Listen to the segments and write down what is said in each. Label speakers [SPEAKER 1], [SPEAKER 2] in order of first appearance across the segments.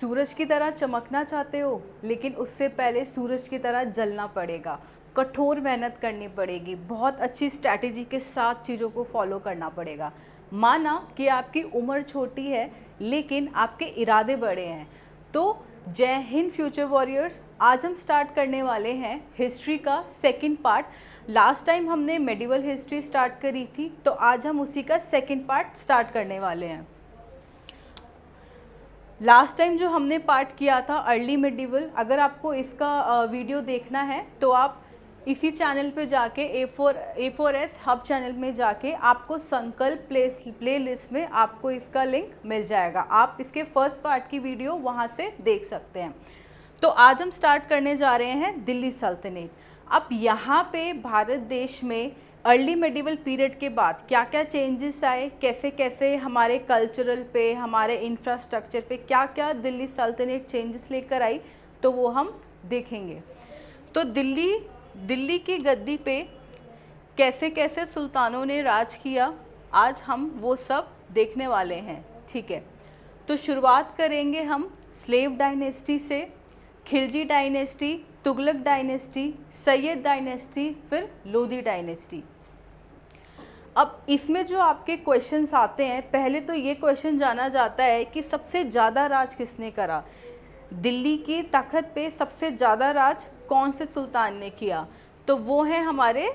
[SPEAKER 1] सूरज की तरह चमकना चाहते हो, लेकिन उससे पहले सूरज की तरह जलना पड़ेगा, कठोर मेहनत करनी पड़ेगी, बहुत अच्छी स्ट्रैटेजी के साथ चीज़ों को फॉलो करना पड़ेगा। माना कि आपकी उम्र छोटी है लेकिन आपके इरादे बड़े हैं। तो जय हिंद फ्यूचर वॉरियर्स, आज हम स्टार्ट करने वाले हैं हिस्ट्री का सेकंड पार्ट। लास्ट टाइम हमने मेडिवल हिस्ट्री स्टार्ट करी थी, तो आज हम उसी का सेकंड पार्ट स्टार्ट करने वाले हैं। लास्ट टाइम जो हमने पार्ट किया था अर्ली मेडिवल, अगर आपको इसका वीडियो देखना है तो आप इसी चैनल पे जाके A4S हब चैनल में जाके आपको संकल्प प्ले लिस्ट में आपको इसका लिंक मिल जाएगा। आप इसके फर्स्ट पार्ट की वीडियो वहाँ से देख सकते हैं। तो आज हम स्टार्ट करने जा रहे हैं दिल्ली सल्तनत। अब यहाँ पे भारत देश में अर्ली मेडिवल पीरियड के बाद क्या क्या चेंजेस आए, कैसे कैसे हमारे कल्चरल पे, हमारे इंफ्रास्ट्रक्चर पे क्या क्या दिल्ली सल्तनत चेंजेस लेकर आई, तो वो हम देखेंगे। तो दिल्ली की गद्दी पे कैसे कैसे सुल्तानों ने राज किया, आज हम वो सब देखने वाले हैं। ठीक है, तो शुरुआत करेंगे हम स्लेव डायनेस्टी से, Khilji dynasty, Tughlaq dynasty, Syed dynasty, फिर लोधी डायनेस्टी। अब इसमें जो आपके क्वेश्चंस आते हैं, पहले तो ये क्वेश्चन जाना जाता है कि सबसे ज़्यादा राज किसने करा, दिल्ली की तख्त पे सबसे ज़्यादा राज कौन से सुल्तान ने किया, तो वो है हमारे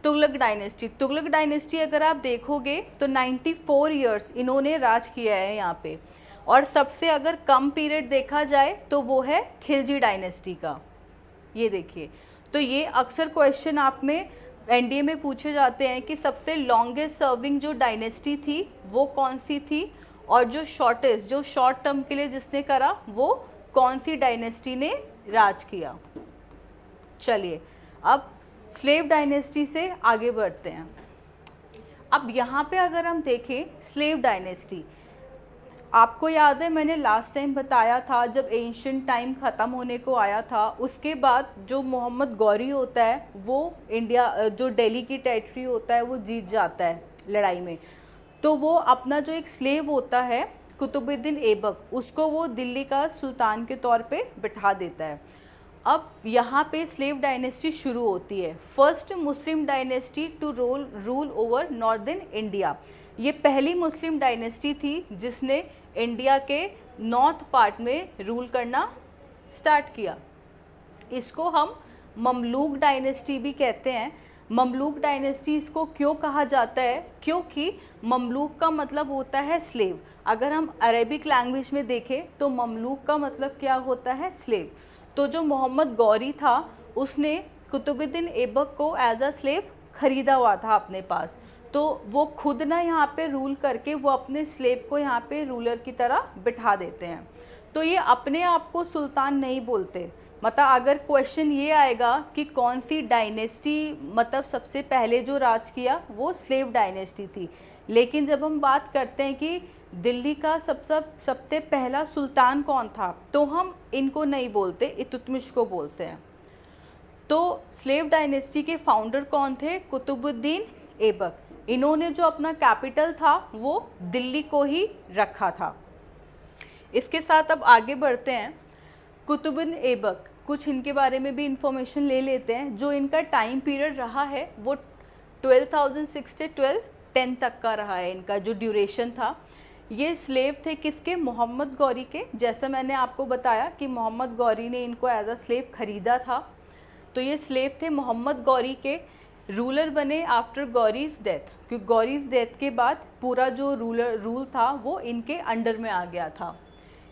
[SPEAKER 1] तुगलक डायनेस्टी। तुगलक डायनेस्टी अगर आप देखोगे तो 94 ईयर्स इन्होंने राज किया है यहाँ पे। और सबसे अगर कम पीरियड देखा जाए तो वो है खिलजी डायनेस्टी का। ये देखिए, तो ये अक्सर क्वेश्चन आप में एनडीए में पूछे जाते हैं कि सबसे लॉन्गेस्ट सर्विंग जो डायनेस्टी थी वो कौन सी थी, और जो शॉर्टेस्ट, जो शॉर्ट टर्म के लिए जिसने करा, वो कौन सी डायनेस्टी ने राज किया। चलिए अब स्लेव डायनेस्टी से आगे बढ़ते हैं। अब यहाँ पे अगर हम देखें स्लेव डायनेस्टी, आपको याद है मैंने लास्ट टाइम बताया था जब एंशिएंट टाइम ख़त्म होने को आया था, उसके बाद जो मोहम्मद गौरी होता है वो इंडिया, जो दिल्ली की टेरिटरी होता है वो जीत जाता है लड़ाई में। तो वो अपना जो एक स्लेव होता है कुतुबुद्दीन ऐबक, उसको वो दिल्ली का सुल्तान के तौर पे बिठा देता है। अब यहाँ पे स्लेव डायनेस्टी शुरू होती है, first Muslim dynasty to rule over northern India. ये पहली मुस्लिम डायनेस्टी थी जिसने इंडिया के नॉर्थ पार्ट में रूल करना स्टार्ट किया। इसको हम ममलूक डायनेस्टी भी कहते हैं। ममलूक डायनेस्टी इसको क्यों कहा जाता है, क्योंकि ममलूक का मतलब होता है स्लेव। अगर हम अरेबिक लैंग्वेज में देखें तो ममलूक का मतलब क्या होता है, स्लेव। तो जो मोहम्मद गौरी था उसने कुतुबुद्दीन ऐबक को एज अ स्लेव खरीदा हुआ था अपने पास, तो वो खुद ना यहाँ पे रूल करके वो अपने स्लेव को यहाँ पे रूलर की तरह बिठा देते हैं। तो ये अपने आप को सुल्तान नहीं बोलते। मतलब अगर क्वेश्चन ये आएगा कि कौन सी डायनेस्टी मतलब सबसे पहले जो राज किया, वो स्लेव डायनेस्टी थी। लेकिन जब हम बात करते हैं कि दिल्ली का सबसे पहला सुल्तान कौन था, तो हम इनको नहीं बोलते, इल्तुतमिश को बोलते हैं। तो स्लेव डायनेस्टी के फाउंडर कौन थे, कुतुबुद्दीन ऐबक। इन्होंने जो अपना कैपिटल था वो दिल्ली को ही रखा था। इसके साथ अब आगे बढ़ते हैं। कुतुबुद्दीन ऐबक, कुछ इनके बारे में भी इंफॉर्मेशन ले लेते हैं। जो इनका टाइम पीरियड रहा है वो 12,006 से 1210 तक का रहा है, इनका जो ड्यूरेशन था। ये स्लेव थे किसके, मोहम्मद गौरी के। जैसा मैंने आपको बताया कि मोहम्मद गौरी ने इनको एज अ स्लेव खरीदा था, तो ये स्लेव थे मोहम्मद गौरी के। रूलर बने आफ्टर गौरीज डेथ, क्योंकि गौरीज डेथ के बाद पूरा जो रूल था वो इनके अंडर में आ गया था।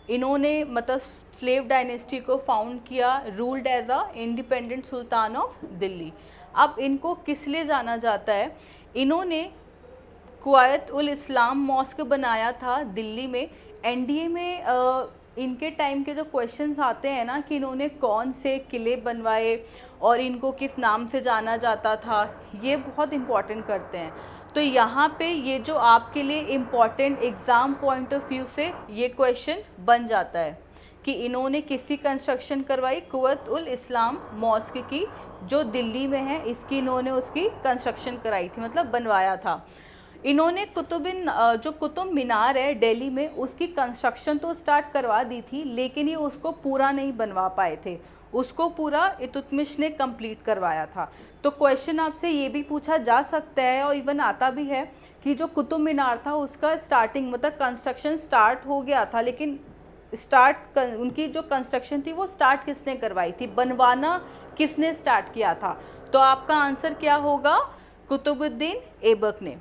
[SPEAKER 1] इन्होंने मतलब स्लेव डायनेस्टी को फाउंड किया, ruled as a independent sultan of Delhi. अब इनको किस लिए जाना जाता है, इन्होंने कुवैत उल इस्लाम मॉस्क बनाया था दिल्ली में। एनडीए में इनके टाइम के जो क्वेश्चंस आते हैं ना कि इन्होंने कौन से किले बनवाए और इनको किस नाम से जाना जाता था, ये बहुत इम्पॉर्टेंट करते हैं। तो यहाँ पे ये जो आपके लिए important exam point of view से ये क्वेश्चन बन जाता है कि इन्होंने किसकी कंस्ट्रक्शन करवाई, कुवैत उल इस्लाम मॉस्क की जो दिल्ली में है, इसकी इन्होंने उसकी कंस्ट्रक्शन कराई थी, मतलब बनवाया था। इन्होंने जो कुतुब मीनार है दिल्ली में, उसकी कंस्ट्रक्शन तो स्टार्ट करवा दी थी, लेकिन ये उसको पूरा नहीं बनवा पाए थे। उसको पूरा इल्तुतमिश ने कंप्लीट करवाया था। तो क्वेश्चन आपसे ये भी पूछा जा सकता है और इवन आता भी है कि जो कुतुब मीनार था उसका स्टार्टिंग मतलब कंस्ट्रक्शन स्टार्ट हो गया था, लेकिन उनकी जो कंस्ट्रक्शन थी वो स्टार्ट किसने करवाई थी, बनवाना किसने स्टार्ट किया था? तो आपका आंसर क्या होगा? कुतुबुद्दीन ऐबक ने।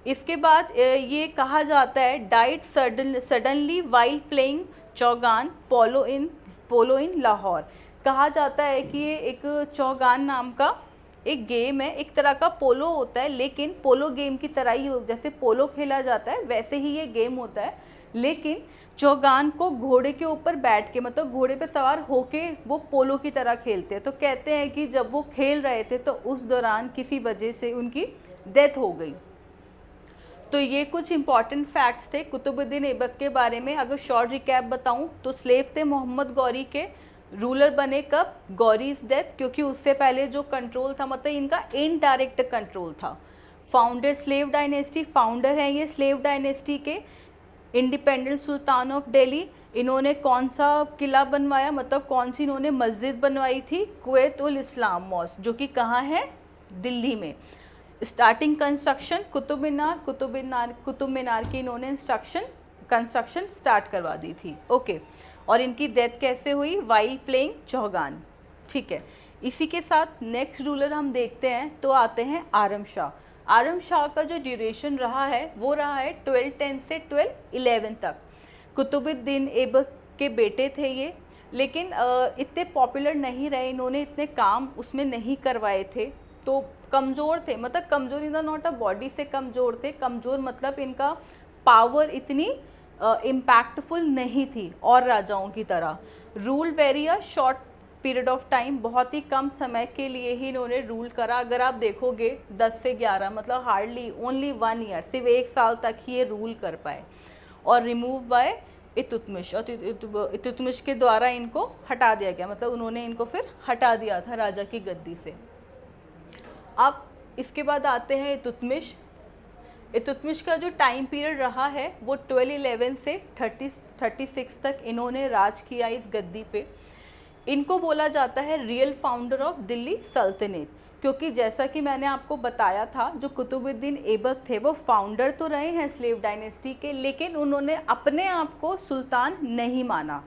[SPEAKER 1] इसके बाद ये कहा जाता है died suddenly while playing chaugan polo in Lahore. कहा जाता है कि ये एक चौगान नाम का एक गेम है, एक तरह का पोलो होता है, लेकिन पोलो गेम की तरह ही जैसे पोलो खेला जाता है वैसे ही ये गेम होता है, लेकिन चौगान को घोड़े के ऊपर बैठ के मतलब घोड़े पे सवार होके वो पोलो की तरह खेलते हैं। तो कहते हैं कि जब वो खेल रहे थे तो उस दौरान किसी वजह से उनकी डेथ हो गई। तो ये कुछ इंपॉर्टेंट फैक्ट्स थे कुतुबुद्दीन ऐबक के बारे में। अगर शॉर्ट रिकैप बताऊं तो स्लेव थे मोहम्मद गौरी के, रूलर बने कब? गौरीज डेथ, क्योंकि उससे पहले जो कंट्रोल था मतलब इनका इनडायरेक्ट कंट्रोल था। फाउंडर स्लेव डायनेस्टी, फाउंडर हैं ये स्लेव डायनेस्टी के। इंडिपेंडेंट सुल्तान ऑफ दिल्ली, इन्होंने कौन सा किला बनवाया मतलब कौन सी इन्होंने मस्जिद बनवाई थी? कुवैत उल इस्लाम मॉस्क, जो कि कहाँ है? दिल्ली में। स्टार्टिंग कंस्ट्रक्शन कुतुब मीनार की इन्होंने कंस्ट्रक्शन स्टार्ट करवा दी थी। ओके, और इनकी डेथ कैसे हुई? While playing Chaugan. ठीक है, इसी के साथ नेक्स्ट रूलर हम देखते हैं तो आते हैं आरम शाह। आरम शाह का जो ड्यूरेशन रहा है वो रहा है 1210 से 1211 तक। कुतुबुद्दीन ऐबक के बेटे थे ये, लेकिन इतने पॉपुलर नहीं रहे, इन्होंने इतने काम उसमें नहीं करवाए थे, तो कमज़ोर थे। मतलब कमज़ोर in the not a body से कमज़ोर थे, कमज़ोर मतलब इनका पावर इतनी इम्पैक्टफुल नहीं थी और राजाओं की तरह। Rule very a short period of time, बहुत ही कम समय के लिए ही इन्होंने रूल करा। अगर आप देखोगे 10 से 11 मतलब हार्डली ओनली 1 ईयर, सिर्फ 1 साल तक ही ये रूल कर पाए। और रिमूव बाय इल्तुतमिश, और इल्तुतमिश के द्वारा इनको हटा दिया गया, मतलब उन्होंने इनको फिर हटा दिया था राजा की गद्दी से। अब इसके बाद आते हैं इल्तुतमिश। इल्तुतमिश का जो टाइम पीरियड रहा है वो 1211 से 36 तक इन्होंने राज किया इस गद्दी पे। इनको बोला जाता है रियल फाउंडर ऑफ दिल्ली सल्तनत, क्योंकि जैसा कि मैंने आपको बताया था जो कुतुबुद्दीन ऐबक थे वो फाउंडर तो रहे हैं स्लेव डायनेस्टी के, लेकिन उन्होंने अपने आप को सुल्तान नहीं माना।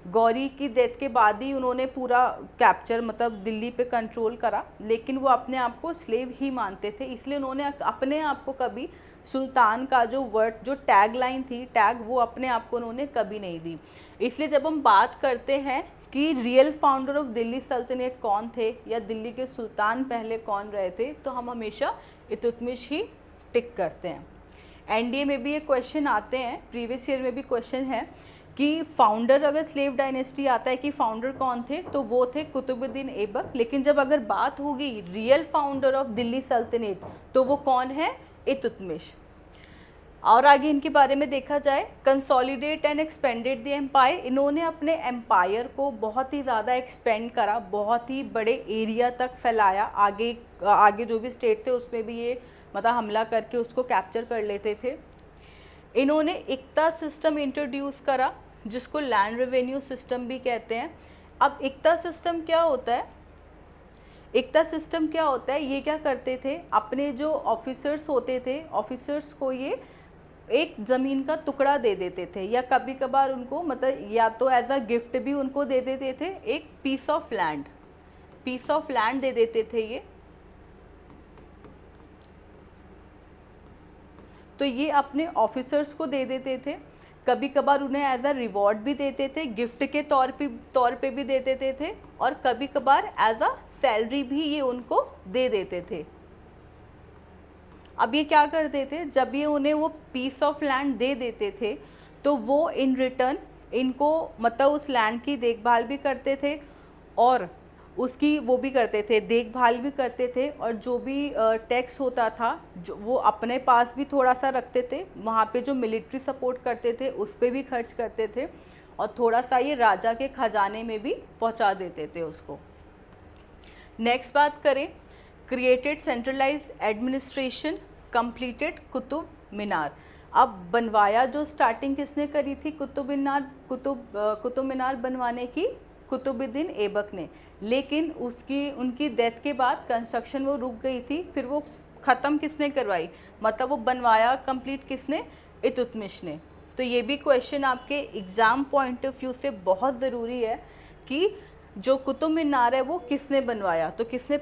[SPEAKER 1] गौरी की डेथ के बाद ही उन्होंने पूरा कैप्चर मतलब दिल्ली पे कंट्रोल करा, लेकिन वो अपने आप को स्लेव ही मानते थे, इसलिए उन्होंने अपने आप को कभी सुल्तान का जो वर्ड जो टैग लाइन थी वो अपने आप को उन्होंने कभी नहीं दी। इसलिए जब हम बात करते हैं कि रियल फाउंडर ऑफ दिल्ली सल्तनत कौन थे या दिल्ली के सुल्तान पहले कौन रहे थे, तो हम हमेशा इल्तुतमिश ही टिक करते हैं। एनडीए में भी ये क्वेश्चन आते हैं, प्रीवियस ईयर में भी क्वेश्चन है कि फाउंडर अगर स्लेव डायनेस्टी आता है कि फाउंडर कौन थे, तो वो थे कुतुबुद्दीन ऐबक। लेकिन जब अगर बात होगी रियल फाउंडर ऑफ दिल्ली सल्तनत तो वो कौन है? इल्तुतमिश। और आगे इनके बारे में देखा जाए, consolidate and expanded the empire, इन्होंने अपने एम्पायर को बहुत ही ज़्यादा एक्सपेंड करा, बहुत ही बड़े एरिया तक फैलाया। आगे जो भी स्टेट थे उसमें भी ये मतलब हमला करके उसको कैप्चर कर लेते थे। इन्होंने इक्ता सिस्टम इंट्रोड्यूस करा जिसको लैंड रेवेन्यू सिस्टम भी कहते हैं। अब इक्ता सिस्टम क्या होता है? इक्ता सिस्टम क्या होता है? ये क्या करते थे, अपने जो ऑफिसर्स होते थे ऑफिसर्स को ये एक ज़मीन का टुकड़ा दे देते थे, या कभी कभार उनको मतलब या तो एज अ गिफ्ट भी उनको दे देते थे, एक पीस ऑफ लैंड दे देते थे ये। तो ये अपने ऑफिसर्स को दे देते थे, कभी कभार उन्हें एज अ रिवॉर्ड भी देते थे, गिफ्ट के तौर पे भी दे देते थे, और कभी कभार एज अ सैलरी भी ये उनको दे देते थे। अब ये क्या करते थे, जब ये उन्हें वो पीस ऑफ लैंड दे देते थे तो वो इन रिटर्न इनको मतलब उस लैंड की देखभाल भी करते थे और उसकी वो भी करते थे, देखभाल भी करते थे, और जो भी टैक्स होता था जो वो अपने पास भी थोड़ा सा रखते थे, वहाँ पे जो मिलिट्री सपोर्ट करते थे उस पर भी खर्च करते थे, और थोड़ा सा ये राजा के खजाने में भी पहुँचा देते थे उसको। नेक्स्ट बात करें, created centralised administration, completed Qutub Minar. अब बनवाया जो स्टार्टिंग किसने करी थी कुतुब मीनार बनवाने की? कुतुबुद्दीन ऐबक ने, लेकिन उनकी डेथ के बाद कंस्ट्रक्शन वो रुक गई थी। फिर वो ख़त्म किसने करवाई, मतलब वो बनवाया कंप्लीट किसने? इल्तुतमिश ने। तो ये भी क्वेश्चन आपके एग्ज़ाम पॉइंट ऑफ व्यू से बहुत ज़रूरी है कि जो कुतुब मीनार है वो किसने बनवाया? तो किसने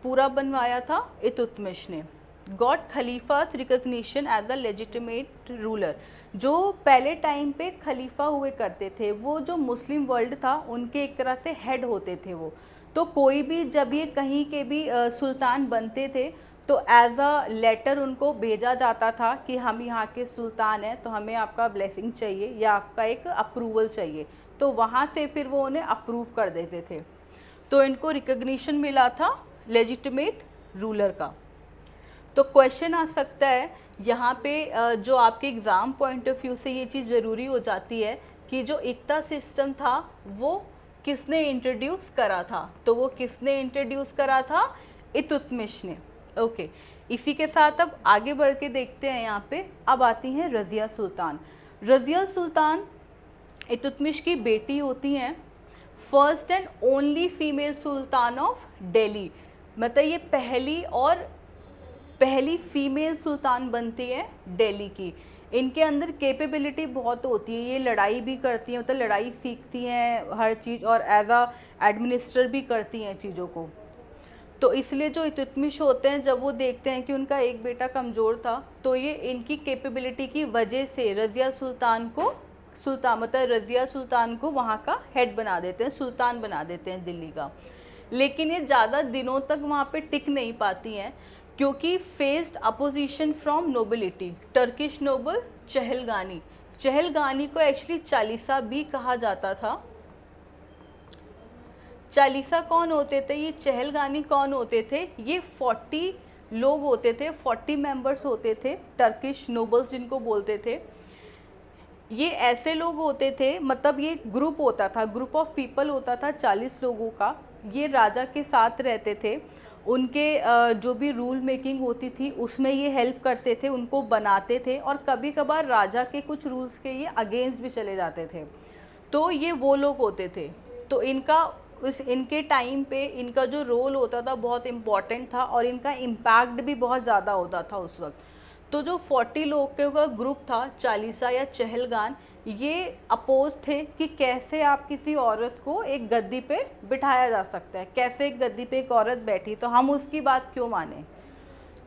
[SPEAKER 1] पूरा बनवाया था? इल्तुतमिश ने। गॉट खलीफास recognition as the legitimate ruler. जो पहले टाइम पे खलीफा हुए करते थे, वो जो मुस्लिम वर्ल्ड था उनके एक तरह से हेड होते थे वो। तो कोई भी जब ये कहीं के भी सुल्तान बनते थे तो एज अ लेटर उनको भेजा जाता था कि हम यहाँ के सुल्तान हैं, तो हमें आपका ब्लेसिंग चाहिए या आपका एक अप्रूवल चाहिए। तो वहाँ से फिर वो उन्हें अप्रूव कर देते थे। तो इनको रिकग्निशन मिला था लेजिटिमेट रूलर का। तो क्वेश्चन आ सकता है यहाँ पे जो आपके एग्ज़ाम पॉइंट ऑफ व्यू से ये चीज़ ज़रूरी हो जाती है कि जो इक्ता सिस्टम था वो किसने इंट्रोड्यूस करा था? तो वो किसने इंट्रोड्यूस करा था? इल्तुतमिश ने। ओके, इसी के साथ अब आगे बढ़ के देखते हैं यहाँ पे। अब आती हैं रज़िया सुल्तान। रज़िया सुल्तान इल्तुतमिश की बेटी होती हैं, first and only female Sultan of Delhi. मतलब ये पहली फीमेल सुल्तान बनती है दिल्ली की। इनके अंदर कैपेबिलिटी बहुत होती है, ये लड़ाई भी करती हैं, मतलब लड़ाई सीखती हैं हर चीज़, और एज अ एडमिनिस्टर भी करती हैं चीज़ों को। तो इसलिए जो इल्तुतमिश होते हैं जब वो देखते हैं कि उनका एक बेटा कमज़ोर था, तो ये इनकी कैपेबिलिटी की वजह से रज़िया सुल्तान को वहाँ का हेड बना देते हैं, सुल्तान बना देते हैं दिल्ली का। लेकिन ये ज़्यादा दिनों तक वहाँ पे टिक नहीं पाती हैं क्योंकि faced opposition from nobility. Turkish noble Chahalgani को एक्चुअली चालीसा भी कहा जाता था। चालीसा कौन होते थे? ये चहलगानी कौन होते थे? ये 40 लोग होते थे, 40 मेंबर्स होते थे, टर्किश नोबल्स जिनको बोलते थे। ये ऐसे लोग होते थे, मतलब ये ग्रुप होता था, ग्रुप ऑफ पीपल होता था 40 लोगों का। ये राजा के साथ रहते थे, उनके जो भी रूल मेकिंग होती थी उसमें ये हेल्प करते थे, उनको बनाते थे, और कभी कभार राजा के कुछ रूल्स के ये अगेंस्ट भी चले जाते थे। तो ये वो लोग होते थे। तो इनके टाइम पे इनका जो रोल होता था बहुत इम्पॉर्टेंट था, और इनका इम्पैक्ट भी बहुत ज़्यादा होता था उस वक्त। तो जो 40 लोग का ग्रुप था, चालीसा या चहलगान, ये अपोज थे कि कैसे आप किसी औरत को एक गद्दी पे बिठाया जा सकता है, कैसे एक गद्दी पे एक औरत बैठी तो हम उसकी बात क्यों माने।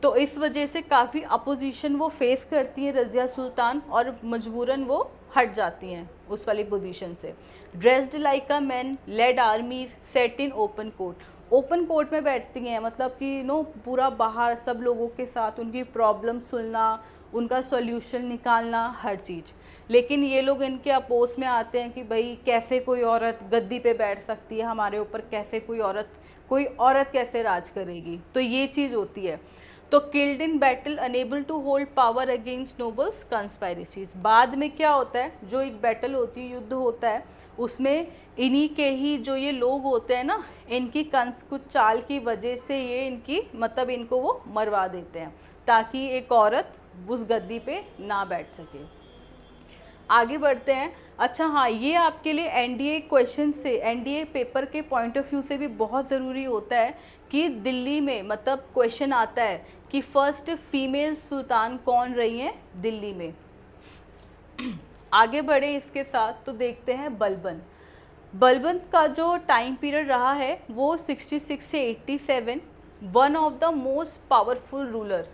[SPEAKER 1] तो इस वजह से काफ़ी अपोजिशन वो फेस करती हैं रज़िया सुल्तान, और मजबूरन वो हट जाती हैं उस वाली पोजीशन से। Dressed like a man, led armies, sat in open court. Open court में बैठती हैं, मतलब कि पूरा बाहर सब लोगों के साथ उनकी प्रॉब्लम सुनना, उनका सॉल्यूशन निकालना, हर चीज़। लेकिन ये लोग इनके अपोज में आते हैं कि भाई कैसे कोई औरत गद्दी पे बैठ सकती है हमारे ऊपर, कैसे कोई औरत कैसे राज करेगी। तो ये चीज़ होती है। तो killed in battle, unable to hold power against nobles conspiracies. बाद में क्या होता है, जो एक बैटल होती है, युद्ध होता है, उसमें इन्हीं के ही जो ये लोग होते हैं ना, इनकी कुछ चाल की वजह से ये इनको वो मरवा देते हैं ताकि एक औरत उस गद्दी पे ना बैठ सके। आगे बढ़ते हैं। अच्छा हाँ, ये आपके लिए एनडीए क्वेश्चन से, एनडीए पेपर के पॉइंट ऑफ व्यू से भी बहुत ज़रूरी होता है कि दिल्ली में, मतलब क्वेश्चन आता है कि फर्स्ट फीमेल सुल्तान कौन रही हैं दिल्ली में। आगे बढ़े इसके साथ तो देखते हैं बलबन का जो टाइम पीरियड रहा है वो 66 से 87, one of the most powerful ruler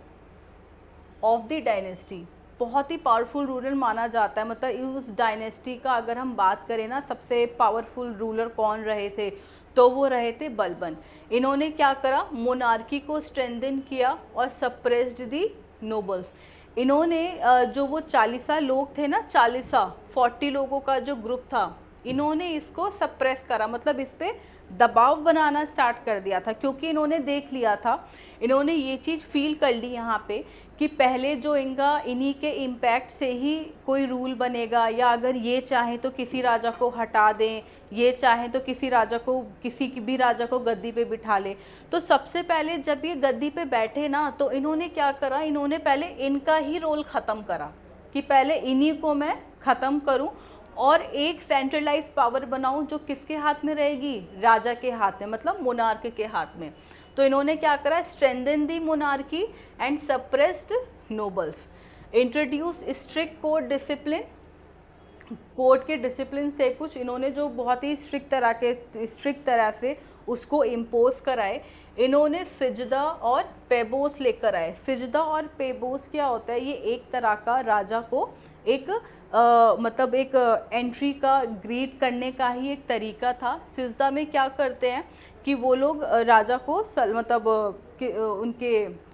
[SPEAKER 1] of the dynasty. बहुत ही पावरफुल रूलर माना जाता है, मतलब उस डायनेस्टी का अगर हम बात करें ना, सबसे पावरफुल रूलर कौन रहे थे तो वो रहे थे बलबन। इन्होंने क्या करा, मोनार्की को स्ट्रेंथन किया और सप्रेस्ड दी नोबल्स। इन्होंने जो वो 40 लोग थे ना, 40 लोगों का जो ग्रुप था, इन्होंने इसको सप्रेस करा, मतलब इस पर दबाव बनाना स्टार्ट कर दिया था, क्योंकि इन्होंने देख लिया था, इन्होंने ये चीज़ फील कर ली यहाँ पे कि पहले जो इनका इन्हीं के इम्पैक्ट से ही कोई रूल बनेगा, या अगर ये चाहें तो किसी राजा को हटा दें, ये चाहें तो किसी राजा को, किसी भी राजा को गद्दी पे बिठा ले। तो सबसे पहले जब ये गद्दी पे बैठे ना, तो इन्होंने क्या करा, इन्होंने पहले इनका ही रोल ख़त्म करा कि पहले इन्हीं को मैं ख़त्म करूं और एक सेंट्रलाइज पावर बनाऊं जो किसके हाथ में रहेगी, राजा के हाथ में, मतलब मोनार्क के हाथ में। तो इन्होंने क्या करा, strengthen the monarchy and suppressed nobles, introduce strict court discipline. Court के डिसिप्लिन थे कुछ, इन्होंने जो बहुत ही स्ट्रिक्ट तरह से उसको इम्पोज कराए। इन्होंने सिजदा और पेबोस लेकर आए। सिजदा और पेबोस क्या होता है, ये एक तरह का राजा को एक मतलब एक एंट्री का ग्रीट करने का ही एक तरीका था। सिजदा में क्या करते हैं कि वो लोग राजा को मतलब उनके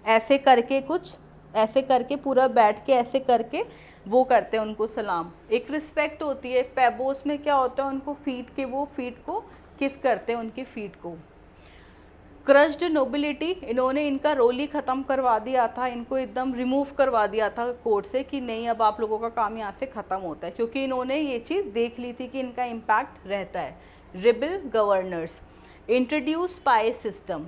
[SPEAKER 1] ऐसे करके, कुछ ऐसे करके, पूरा बैठ के ऐसे करके वो करते हैं उनको सलाम, एक रिस्पेक्ट होती है। पेबोस में क्या होता है, उनको फीट को किस करते हैं, उनकी फीट को। क्रश्ड नोबिलिटी, इन्होंने इनका रोल ही ख़त्म करवा दिया था, इनको एकदम रिमूव करवा दिया था कोर्ट से कि नहीं अब आप लोगों का काम यहाँ से ख़त्म होता है, क्योंकि इन्होंने ये चीज़ देख ली थी कि इनका इम्पैक्ट रहता है। Rebel governors, introduce spy system.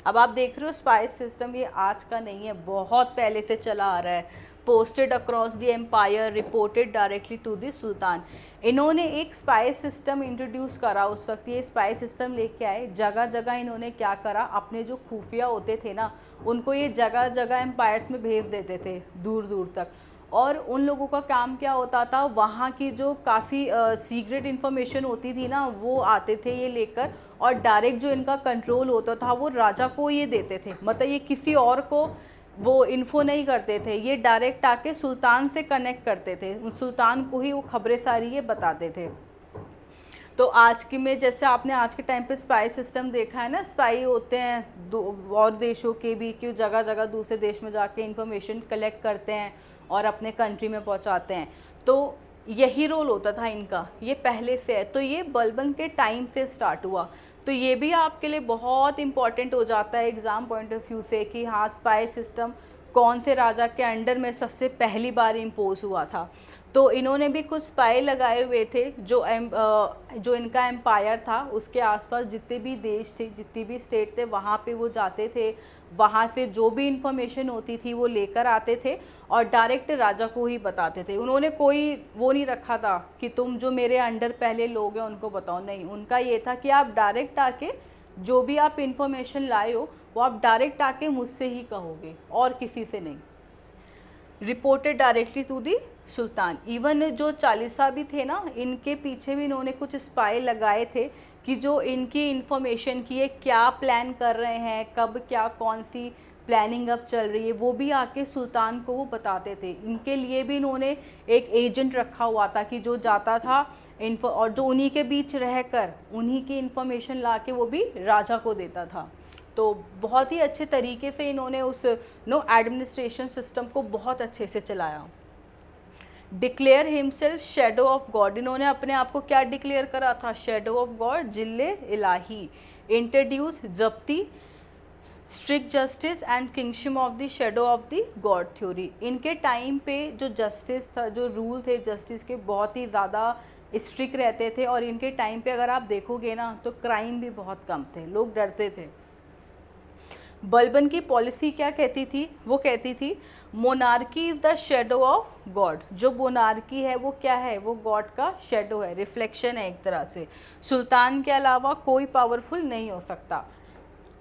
[SPEAKER 1] अब आप देख रहे हो स्पाई सिस्टम ये आज का नहीं है, बहुत पहले से चला आ रहा है। Posted across the empire, reported directly to the sultan. इन्होंने एक स्पाई सिस्टम इंट्रोड्यूस करा उस वक्त, ये स्पाई सिस्टम लेके आए। जगह जगह इन्होंने क्या करा, अपने जो खुफिया होते थे ना, उनको ये जगह जगह एम्पायर्स में भेज देते थे, दूर दूर तक। और उन लोगों का काम क्या होता था, वहाँ की जो काफ़ी सीक्रेट इन्फॉर्मेशन होती थी ना, वो आते थे ये लेकर, और डायरेक्ट जो इनका कंट्रोल होता था वो राजा को ये देते थे। मतलब ये किसी और को वो इन्फो नहीं करते थे, ये डायरेक्ट आके सुल्तान से कनेक्ट करते थे, सुल्तान को ही वो खबरें सारी ये बताते थे। तो आज की में जैसे आपने आज के टाइम पे स्पाई सिस्टम देखा है ना, स्पाई होते हैं और देशों के भी, कि जगह जगह दूसरे देश में जाके इन्फॉर्मेशन कलेक्ट करते हैं और अपने कंट्री में पहुंचाते हैं। तो यही रोल होता था इनका, ये पहले से है। तो ये बलबन के टाइम से स्टार्ट हुआ। तो ये भी आपके लिए बहुत इंपॉर्टेंट हो जाता है एग्ज़ाम पॉइंट ऑफ व्यू से कि हाँ स्पाई सिस्टम कौन से राजा के अंडर में सबसे पहली बार इम्पोज हुआ था। तो इन्होंने भी कुछ स्पाई लगाए हुए थे, जो इनका एम्पायर था उसके आसपास जितने भी देश थे, जितनी भी स्टेट थे, वहाँ पे वो जाते थे, वहाँ से जो भी इंफॉर्मेशन होती थी वो लेकर आते थे और डायरेक्ट राजा को ही बताते थे। उन्होंने कोई वो नहीं रखा था कि तुम जो मेरे अंडर पहले लोग हैं उनको बताओ, नहीं, उनका ये था कि आप डायरेक्ट आके जो भी आप इंफॉर्मेशन लाए हो वो आप डायरेक्ट आके मुझसे ही कहोगे और किसी से नहीं। Reported directly to the sultan. Even जो चालीसा भी थे ना, इनके पीछे भी इन्होंने कुछ स्पाई लगाए थे कि जो इनकी इंफॉर्मेशन की ये क्या प्लान कर रहे हैं, कब क्या कौन सी प्लानिंग अब चल रही है, वो भी आके सुल्तान को वो बताते थे। इनके लिए भी इन्होंने एक एजेंट रखा हुआ था कि जो जाता था और जो उन्हीं के बीच रहकर उन्हीं की इंफॉर्मेशन ला के वो भी राजा को देता था। तो बहुत ही अच्छे तरीके से इन्होंने उस एडमिनिस्ट्रेशन सिस्टम को बहुत अच्छे से चलाया। Declare himself shadow of God, इन्होंने अपने आप को क्या डिक्लेयर करा था, शेडो ऑफ गॉड, जिल्ले इलाही। इंट्रोड्यूस जब्ती, strict justice and kingship of the shadow of the God theory. इनके टाइम पे जो जस्टिस था, जो रूल थे जस्टिस के, बहुत ही ज़्यादा स्ट्रिक्ट रहते थे। और इनके टाइम पे अगर आप देखोगे ना तो क्राइम भी बहुत कम थे, लोग डरते थे। बलबन की पॉलिसी क्या कहती थी, वो कहती थी monarchy is the shadow of God. जो मोनार्की है वो क्या है, वो गॉड का शेडो है, रिफ्लेक्शन है एक तरह से। सुल्तान के अलावा कोई पावरफुल नहीं हो सकता,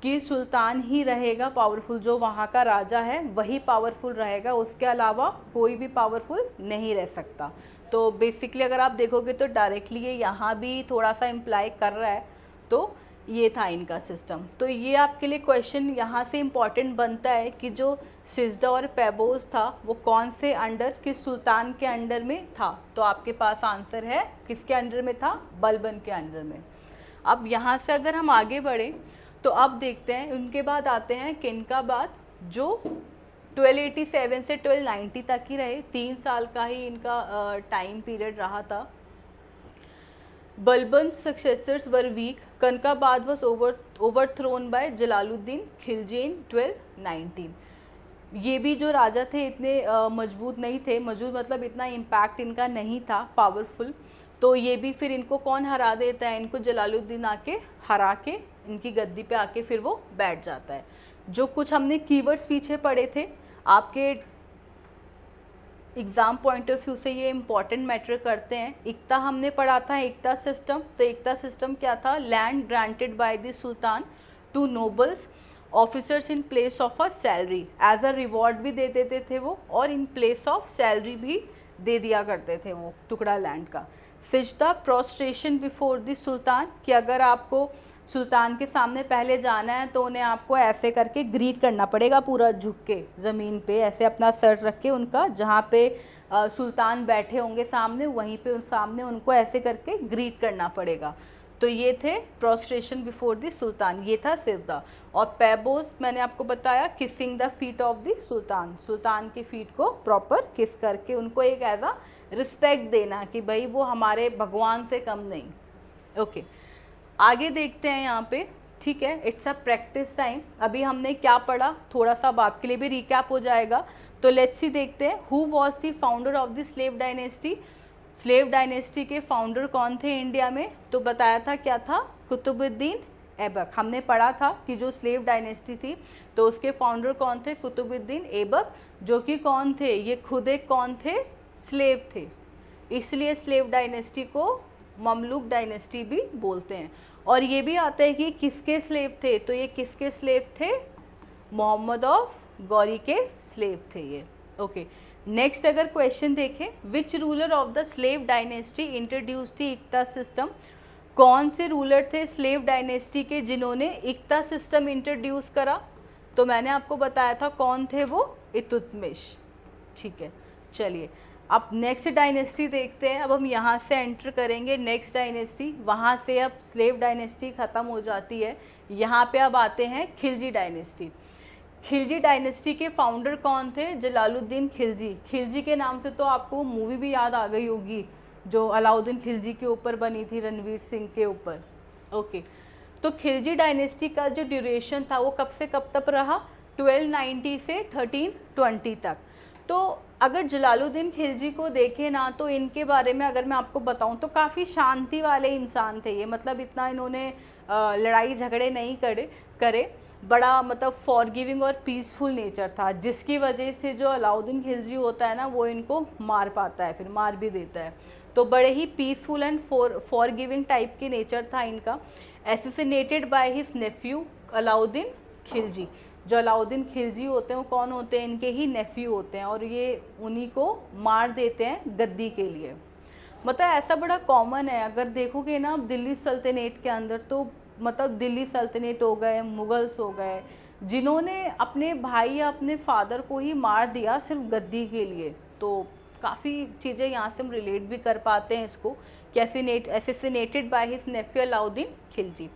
[SPEAKER 1] कि सुल्तान ही रहेगा पावरफुल, जो वहाँ का राजा है वही पावरफुल रहेगा, उसके अलावा कोई भी पावरफुल नहीं रह सकता। तो बेसिकली अगर आप देखोगे तो डायरेक्टली ये यहाँ भी थोड़ा सा इम्प्लाई कर रहा है। तो ये था इनका सिस्टम। तो ये आपके लिए क्वेश्चन यहाँ से इम्पॉर्टेंट बनता है कि जो सिजदा और पेबोस था वो कौन से अंडर, किस सुल्तान के अंडर में था। तो आपके पास आंसर है किसके अंडर में था, बलबन के अंडर में। अब यहाँ से अगर हम आगे बढ़ें तो अब देखते हैं उनके बाद आते हैं किनका बाद, जो 1287 से 1290 तक ही रहे, 3 साल का ही इनका टाइम पीरियड रहा था। Balban's successors were weak. Kankabad was overthrown by Jalaluddin Khilji in 1219. ये भी जो राजा थे इतने मजबूत नहीं थे, मजबूत मतलब इतना इम्पैक्ट इनका नहीं था पावरफुल। तो ये भी फिर इनको कौन हरा देता है, इनको जलालुद्दीन आके हरा के इनकी गद्दी पे आके फिर वो बैठ जाता है। जो कुछ हमने कीवर्ड्स पीछे पढ़े थे, आपके एग्ज़ाम पॉइंट ऑफ व्यू से ये इंपॉर्टेंट मैटर करते हैं। इक्ता हमने पढ़ा था, इक्ता सिस्टम। तो इक्ता सिस्टम क्या था, land granted by the sultan to nobles officers in place of a salary, as a reward भी दे देते थे वो, और इन प्लेस ऑफ सैलरी भी दे दिया करते थे वो टुकड़ा लैंड का। सिजदा प्रोस्ट्रेशन बिफोर द सुल्तान, कि अगर आपको सुल्तान के सामने पहले जाना है तो उन्हें आपको ऐसे करके ग्रीट करना पड़ेगा, पूरा झुक के ज़मीन पे ऐसे अपना सर रख के उनका, जहाँ पे सुल्तान बैठे होंगे सामने वहीं पे उन सामने उनको ऐसे करके ग्रीट करना पड़ेगा। तो ये थे प्रोस्ट्रेशन बिफोर द सुल्तान, ये था सिजदा। और पैबोज मैंने आपको बताया, kissing the feet of the sultan, sultan के फीट को प्रॉपर किस करके उनको एक एज अ रिस्पेक्ट देना कि भाई वो हमारे भगवान से कम नहीं। ओके आगे देखते हैं यहाँ पे, ठीक है। It's a practice time. अभी हमने क्या पढ़ा, थोड़ा सा अब आपके लिए भी रिकैप हो जाएगा। तो लेट्स सी देखते हैं, who was the founder of the slave dynasty. Slave dynasty के फाउंडर कौन थे इंडिया में, तो बताया था क्या था, कुतुबुद्दीन ऐबक। हमने पढ़ा था कि जो स्लेव डायनेस्टी थी तो उसके फाउंडर कौन थे, कुतुबुद्दीन ऐबक, जो कि कौन थे, ये खुद एक कौन थे, स्लेव थे। इसलिए स्लेव डायनेस्टी को ममलूक डायनेस्टी भी बोलते हैं। और ये भी आता है कि किसके स्लेव थे, तो ये किसके स्लेव थे, मोहम्मद ऑफ गौरी के स्लेव थे ये। ओके नेक्स्ट अगर क्वेश्चन देखें, which ruler of the slave dynasty introduce the iqta system. कौन से रूलर थे स्लेव डायनेस्टी के जिन्होंने इक्ता सिस्टम इंट्रोड्यूस करा, तो मैंने आपको बताया था कौन थे वो, इल्तुतमिश। ठीक है चलिए अब नेक्स्ट डायनेस्टी देखते हैं। अब हम यहाँ से एंटर करेंगे नेक्स्ट डायनेस्टी, वहाँ से अब स्लेव डायनेस्टी ख़त्म हो जाती है। यहाँ पे अब आते हैं खिलजी डायनेस्टी। खिलजी डायनेस्टी के फाउंडर कौन थे, जलालुद्दीन खिलजी। खिलजी के नाम से तो आपको मूवी भी याद आ गई होगी जो अलाउद्दीन खिलजी के ऊपर बनी थी, रणवीर सिंह के ऊपर। ओके तो खिलजी डायनेस्टी का जो ड्यूरेशन था वो कब से कब तक रहा, 1290 से 1320 तक। तो अगर जलालुद्दीन खिलजी को देखें ना, तो इनके बारे में अगर मैं आपको बताऊं तो काफ़ी शांति वाले इंसान थे ये, मतलब इतना इन्होंने लड़ाई झगड़े नहीं करे, बड़ा मतलब फॉरगिविंग और पीसफुल नेचर था, जिसकी वजह से जो अलाउद्दीन खिलजी होता है ना वो इनको मार पाता है, फिर मार भी देता है। तो बड़े ही पीसफुल एंड फॉरगिविंग टाइप के नेचर था इनका। Assassinated by his Neiphiu Alauddin Khilji. जो अलाउद्दीन खिलजी होते हैं वो कौन होते हैं, इनके ही नेफ्यू होते हैं, और ये उन्हीं को मार देते हैं गद्दी के लिए। मतलब ऐसा बड़ा कॉमन है, अगर देखोगे ना दिल्ली सल्तनत के अंदर, तो मतलब दिल्ली सल्तनत हो गए, मुगल्स हो गए, जिन्होंने अपने भाई या अपने फादर को ही मार दिया सिर्फ गद्दी के लिए। तो काफ़ी चीज़ें यहाँ से हम रिलेट भी कर पाते हैं इसको, कि assassinated by his Neiphiu Alauddin Khilji.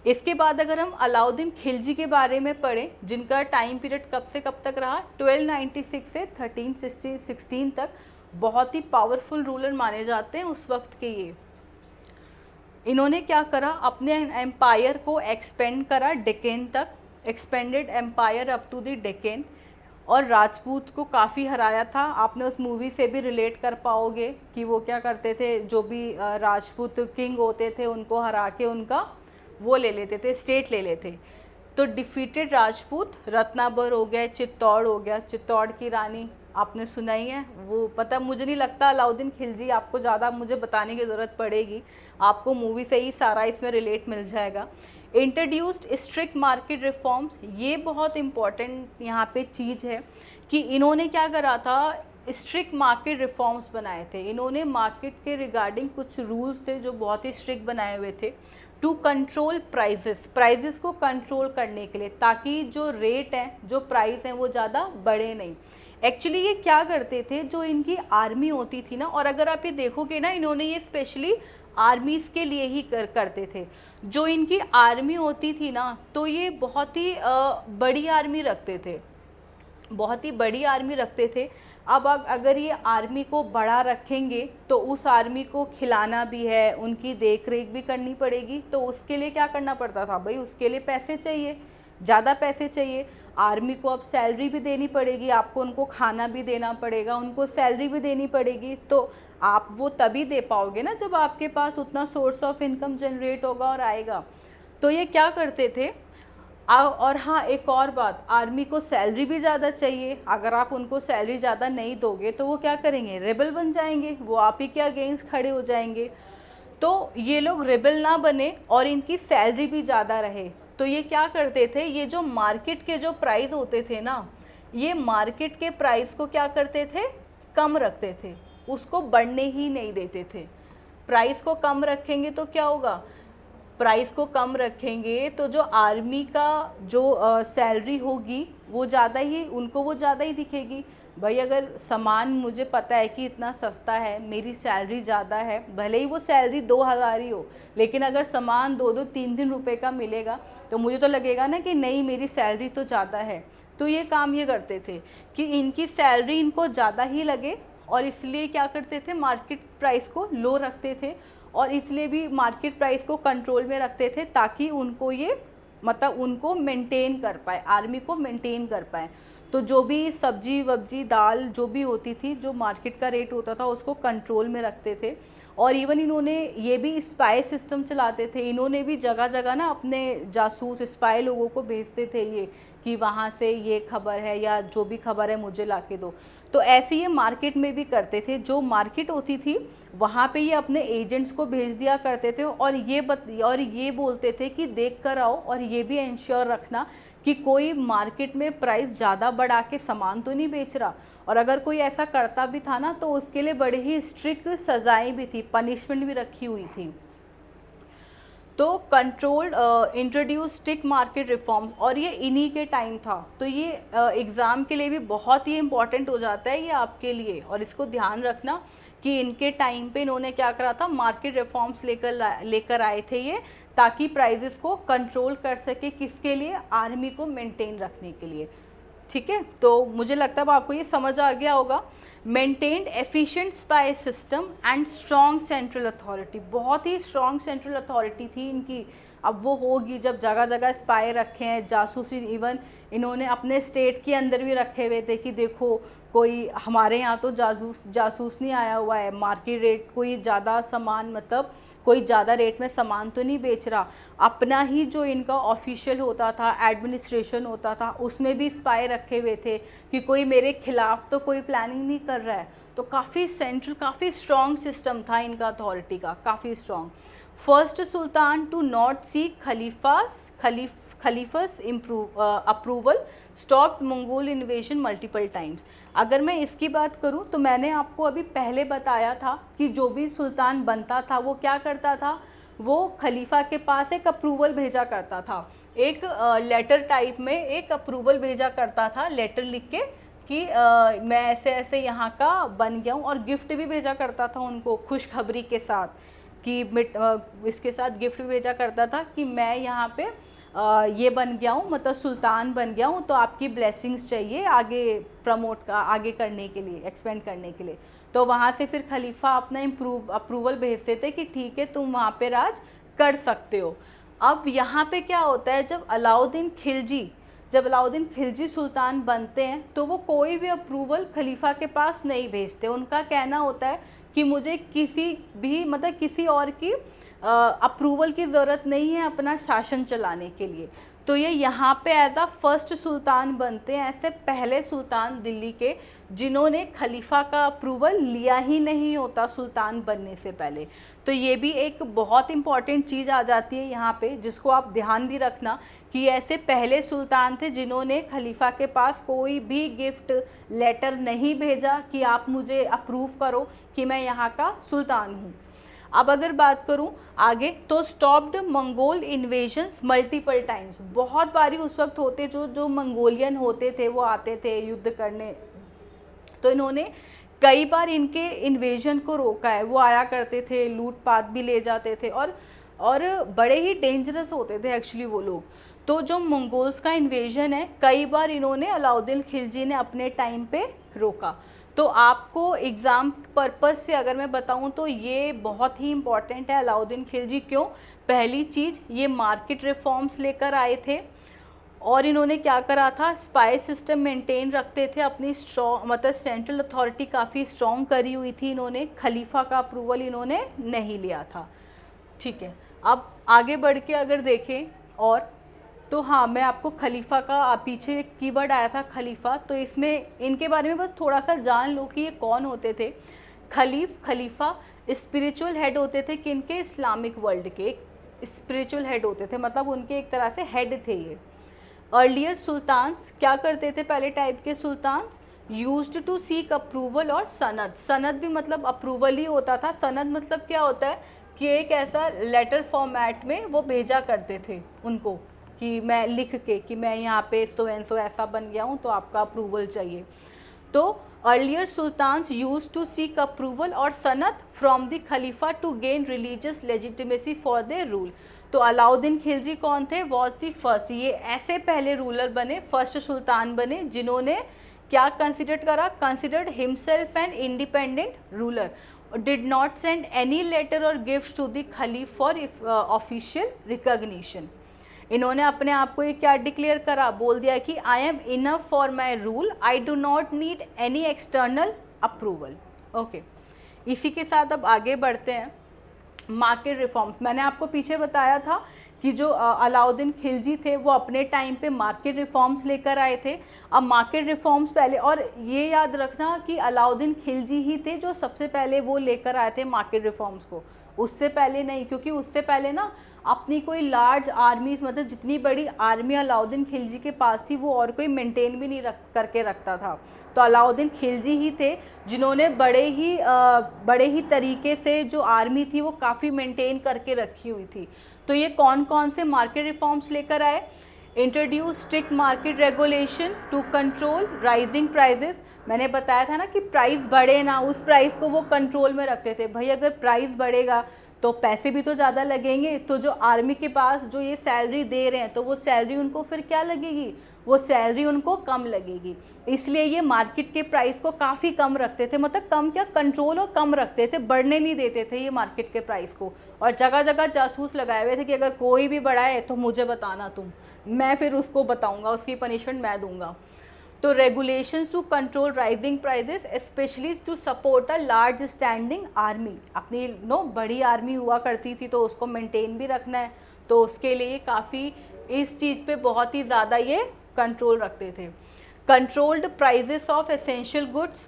[SPEAKER 1] इसके बाद अगर हम अलाउद्दीन खिलजी के बारे में पढ़ें, जिनका टाइम पीरियड कब से कब तक रहा, 1296 से 1316 तक, बहुत ही पावरफुल रूलर माने जाते हैं उस वक्त के ये। इन्होंने क्या करा, अपने एम्पायर को एक्सपेंड करा डेक्कन तक, expanded empire up to the Deccan, और राजपूत को काफ़ी हराया था। आपने उस मूवी से भी रिलेट कर पाओगे कि वो क्या करते थे, जो भी राजपूत किंग होते थे उनको हरा के उनका वो ले लेते थे, स्टेट ले लेते। तो डिफीटेड राजपूत, रत्नाबर हो गया, चित्तौड़ हो गया, चित्तौड़ की रानी आपने सुना ही है वो, पता मुझे नहीं लगता अलाउद्दीन खिलजी आपको ज़्यादा मुझे बताने की ज़रूरत पड़ेगी, आपको मूवी से ही सारा इसमें रिलेट मिल जाएगा। इंट्रोड्यूस्ड स्ट्रिक्ट मार्केट रिफॉर्म्स, ये बहुत इंपॉर्टेंट यहाँ पे चीज़ है कि इन्होंने क्या करा था, स्ट्रिक्ट मार्केट रिफॉर्म्स बनाए थे इन्होंने। मार्केट के रिगार्डिंग कुछ रूल्स थे जो बहुत ही स्ट्रिक्ट बनाए हुए थे, टू कंट्रोल प्राइजेस को कंट्रोल करने के लिए, ताकि जो रेट हैं, जो प्राइस हैं वो ज़्यादा बढ़े नहीं। एक्चुअली ये क्या करते थे, जो इनकी आर्मी होती थी ना, और अगर आप ये देखोगे ना, इन्होंने ये स्पेशली आर्मीज़ के लिए ही करते थे। जो इनकी आर्मी होती थी ना, तो ये बहुत ही बड़ी आर्मी रखते थे, बहुत ही बड़ी आर्मी रखते थे। अब अगर ये आर्मी को बड़ा रखेंगे तो उस आर्मी को खिलाना भी है, उनकी देख रेख भी करनी पड़ेगी, तो उसके लिए क्या करना पड़ता था भाई, उसके लिए पैसे चाहिए, ज़्यादा पैसे चाहिए। आर्मी को अब सैलरी भी देनी पड़ेगी, आपको उनको खाना भी देना पड़ेगा, उनको सैलरी भी देनी पड़ेगी, तो आप वो तभी दे पाओगे ना जब आपके पास उतना सोर्स ऑफ इनकम जनरेट होगा और आएगा। तो ये क्या करते थे। और हाँ, एक और बात, आर्मी को सैलरी भी ज़्यादा चाहिए, अगर आप उनको सैलरी ज़्यादा नहीं दोगे तो वो क्या करेंगे, रेबल बन जाएंगे, वो आप ही के अगेंस्ट खड़े हो जाएंगे। तो ये लोग रेबल ना बने और इनकी सैलरी भी ज़्यादा रहे, तो ये क्या करते थे, ये जो मार्केट के जो प्राइस होते थे ना, ये मार्केट के प्राइस को क्या करते थे, कम रखते थे, उसको बढ़ने ही नहीं देते थे। प्राइस को कम रखेंगे तो क्या होगा, प्राइस को कम रखेंगे तो जो आर्मी का जो सैलरी होगी वो ज़्यादा ही, उनको वो ज़्यादा ही दिखेगी। भाई अगर सामान मुझे पता है कि इतना सस्ता है, मेरी सैलरी ज़्यादा है, भले ही वो सैलरी 2000 ही हो, लेकिन अगर सामान 2-2, 3-3 रुपये का मिलेगा तो मुझे तो लगेगा ना कि नहीं, मेरी सैलरी तो ज़्यादा है। तो ये काम ये करते थे कि इनकी सैलरी इनको ज़्यादा ही लगे, और इसलिए क्या करते थे, मार्केट प्राइस को लो रखते थे, और इसलिए भी मार्केट प्राइस को कंट्रोल में रखते थे ताकि उनको ये मतलब उनको मेंटेन कर पाए, आर्मी को मेंटेन कर पाए। तो जो भी सब्जी वब्जी दाल जो भी होती थी, जो मार्केट का रेट होता था उसको कंट्रोल में रखते थे। और इवन इन्होंने ये भी स्पाई सिस्टम चलाते थे, इन्होंने भी जगह जगह ना अपने जासूस स्पाई लोगों को भेजते थे ये कि वहाँ से ये खबर है या जो भी खबर है मुझे ला के दो। तो ऐसे ये मार्केट में भी करते थे, जो मार्केट होती थी वहाँ पे ये अपने एजेंट्स को भेज दिया करते थे, और ये बोलते थे कि देख कर आओ, और ये भी इंश्योर रखना कि कोई मार्केट में प्राइस ज़्यादा बढ़ा के सामान तो नहीं बेच रहा। और अगर कोई ऐसा करता भी था ना तो उसके लिए बड़े ही स्ट्रिक्ट सज़ाएं भी थी, पनिशमेंट भी रखी हुई थी। तो controlled introduce stick market reform, और ये इन्हीं के टाइम था। तो ये एग्ज़ाम के लिए भी बहुत ही इम्पॉर्टेंट हो जाता है ये आपके लिए, और इसको ध्यान रखना कि इनके टाइम पे इन्होंने क्या करा था, मार्केट रिफॉर्म्स लेकर आए थे ये, ताकि प्राइजेस को कंट्रोल कर सके, किसके लिए, आर्मी को मेंटेन रखने के लिए। ठीक है, तो मुझे लगता है अब आपको ये समझ आ गया होगा। Maintained efficient spy system and strong central authority, बहुत ही स्ट्रॉन्ग सेंट्रल अथॉरिटी थी इनकी। अब वो होगी जब जगह जगह स्पाई रखे हैं, जासूसी, इवन इन्होंने अपने स्टेट के अंदर भी रखे हुए थे कि देखो कोई हमारे यहाँ तो जासूस नहीं आया हुआ है, मार्केट रेट कोई ज़्यादा सामान, मतलब कोई ज़्यादा रेट में सामान तो नहीं बेच रहा। अपना ही जो इनका ऑफिशियल होता था, एडमिनिस्ट्रेशन होता था, उसमें भी स्पाई रखे हुए थे कि कोई मेरे खिलाफ तो कोई प्लानिंग नहीं कर रहा है। तो काफ़ी सेंट्रल, काफ़ी स्ट्रॉन्ग सिस्टम था इनका अथॉरिटी का, काफ़ी strong. First sultan to not seek खलीफस approval stopped Mongol invasion multiple times. अगर मैं इसकी बात करूं तो मैंने आपको अभी पहले बताया था कि जो भी सुल्तान बनता था वो क्या करता था, वो खलीफा के पास एक अप्रूवल भेजा करता था, एक लेटर टाइप में एक अप्रूवल भेजा करता था, लेटर लिख के कि मैं ऐसे ऐसे यहाँ का बन गया हूँ, और गिफ्ट भी भेजा करता था उनको खुशखबरी के साथ कि इसके साथ गिफ्ट भी भेजा करता था कि मैं यहाँ पे ये बन गया हूँ, मतलब सुल्तान बन गया हूँ, तो आपकी ब्लेसिंग्स चाहिए आगे आगे करने के लिए, एक्सपेंड करने के लिए। तो वहाँ से फिर खलीफा अपना अप्रूवल भेजते थे कि ठीक है तुम वहाँ पे राज कर सकते हो। अब यहाँ पे क्या होता है, जब अलाउद्दीन खिलजी सुल्तान बनते हैं तो वो कोई भी अप्रूवल खलीफा के पास नहीं भेजते। उनका कहना होता है कि मुझे किसी और की अप्रूवल की ज़रूरत नहीं है अपना शासन चलाने के लिए। तो ये यहाँ पे एज अ फर्स्ट सुल्तान बनते हैं, ऐसे पहले सुल्तान दिल्ली के जिन्होंने खलीफा का अप्रूवल लिया ही नहीं होता सुल्तान बनने से पहले। तो ये भी एक बहुत इम्पॉर्टेंट चीज़ आ जाती है यहाँ पे, जिसको आप ध्यान भी रखना कि ऐसे पहले सुल्तान थे जिन्होंने खलीफा के पास कोई भी गिफ्ट लेटर नहीं भेजा कि आप मुझे अप्रूव करो कि मैं यहाँ का सुल्तान हूँ। अब अगर बात करूं आगे तो stopped Mongol invasions multiple times, बहुत बारी उस वक्त होते जो मंगोलियन होते थे वो आते थे युद्ध करने, तो इन्होंने कई बार इनके इन्वेजन को रोका है। वो आया करते थे, लूटपाट भी ले जाते थे, और बड़े ही डेंजरस होते थे एक्चुअली वो लोग। तो जो मंगोल्स का इन्वेजन है कई बार इन्होंने अलाउद्दीन खिलजी ने अपने टाइम पे रोका। तो आपको एग्ज़ाम पर्पज़ से अगर मैं बताऊं तो ये बहुत ही इम्पॉर्टेंट है अलाउद्दीन खिलजी। क्यों? पहली चीज़ ये मार्केट रिफॉर्म्स लेकर आए थे, और इन्होंने क्या करा था, स्पाई सिस्टम मेंटेन रखते थे, अपनी स्ट्रॉन्ग मतलब सेंट्रल अथॉरिटी काफ़ी स्ट्रॉन्ग करी हुई थी इन्होंने, खलीफा का अप्रूवल इन्होंने नहीं लिया था। ठीक है, अब आगे बढ़ के अगर देखें और तो हाँ, मैं आपको खलीफा का पीछे एक कीवर्ड आया था खलीफा, तो इसमें इनके बारे में बस थोड़ा सा जान लो कि ये कौन होते थे। खलीफा स्पिरिचुअल हेड होते थे किनके, इस्लामिक वर्ल्ड के स्पिरिचुअल हेड होते थे, मतलब उनके एक तरह से हेड थे ये। अर्लियर सुल्तान्स क्या करते थे, पहले टाइप के sultans used to seek approval और सनद, सनद भी मतलब अप्रूवल ही होता था। सनद मतलब क्या होता है कि एक ऐसा लेटर फॉर्मेट में वो भेजा करते थे उनको कि मैं लिख के कि मैं यहाँ पे सो एंड सो ऐसा बन गया हूँ तो आपका अप्रूवल चाहिए। तो earlier sultans use to seek approval और sanad from the khalifa to gain religious legitimacy for their rule. तो अलाउद्दीन खिलजी कौन थे, वॉज द फर्स्ट, ये ऐसे पहले रूलर बने, फर्स्ट सुल्तान बने जिन्होंने क्या कंसिडर करा, considered himself an independent ruler, did not send any letter और गिफ्ट टू द खलीफ फॉर ऑफिशियल रिकॉग्निशन। इन्होंने अपने आप को ये क्या डिक्लेयर करा, बोल दिया कि I am enough for my rule, I do not need any external approval. Okay, इसी के साथ अब आगे बढ़ते हैं। मार्केट रिफॉर्म्स, मैंने आपको पीछे बताया था कि जो अलाउद्दीन खिलजी थे वो अपने टाइम पे मार्केट रिफॉर्म्स लेकर आए थे। अब मार्केट रिफॉर्म्स पहले, और ये याद रखना कि अलाउद्दीन खिलजी ही थे जो सबसे पहले वो लेकर आए थे मार्केट रिफॉर्म्स को, उससे पहले नहीं, क्योंकि उससे पहले ना अपनी कोई लार्ज आर्मीज, मतलब जितनी बड़ी आर्मी अलाउद्दीन खिलजी के पास थी वो और कोई मेंटेन भी नहीं करके रखता था। तो अलाउद्दीन खिलजी ही थे जिन्होंने बड़े ही तरीके से जो आर्मी थी वो काफ़ी मेंटेन करके रखी हुई थी। तो ये कौन कौन से मार्केट रिफॉर्म्स लेकर आए, introduce strict market regulation to control rising prices. मैंने बताया था ना कि प्राइस बढ़े ना, उस प्राइस को वो कंट्रोल में रखते थे। भाई अगर प्राइस बढ़ेगा तो पैसे भी तो ज़्यादा लगेंगे, तो जो आर्मी के पास जो ये सैलरी दे रहे हैं तो वो सैलरी उनको फिर क्या लगेगी, वो सैलरी उनको कम लगेगी। इसलिए ये मार्केट के प्राइस को काफ़ी कम रखते थे, मतलब कम क्या, कंट्रोल और कम रखते थे, बढ़ने नहीं देते थे ये मार्केट के प्राइस को। और जगह जगह जासूस लगाए हुए थे कि अगर कोई भी बढ़ाए तो मुझे बताना तुम, मैं फिर उसको बताऊँगा, उसकी पनिशमेंट मैं दूँगा। तो regulations to control rising prices specially to support a large standing army, अपनी बड़ी आर्मी हुआ करती थी तो उसको मेंटेन भी रखना है, तो उसके लिए काफ़ी इस चीज़ पे बहुत ही ज़्यादा ये कंट्रोल रखते थे। Controlled prices of essential goods,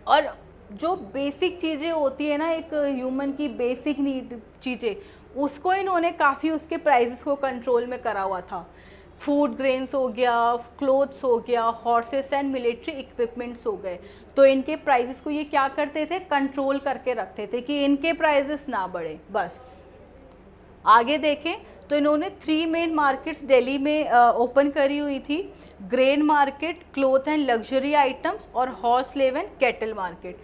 [SPEAKER 1] और जो बेसिक चीज़ें होती है ना एक ह्यूमन की बेसिक नीड चीज़ें, उसको इन्होंने काफ़ी उसके प्राइजेस को कंट्रोल में करा हुआ था। फूड ग्रेन्स हो गया, क्लोथ्स हो गया, हॉर्सेस एंड मिलिट्री इक्विपमेंट्स हो गए, तो इनके प्राइजेस को ये क्या करते थे, कंट्रोल करके रखते थे कि इनके प्राइजेस ना बढ़े। बस आगे देखें तो इन्होंने 3 मेन मार्केट्स दिल्ली में ओपन करी हुई थी, grain market, cloth and luxury items, और horse slave and cattle market.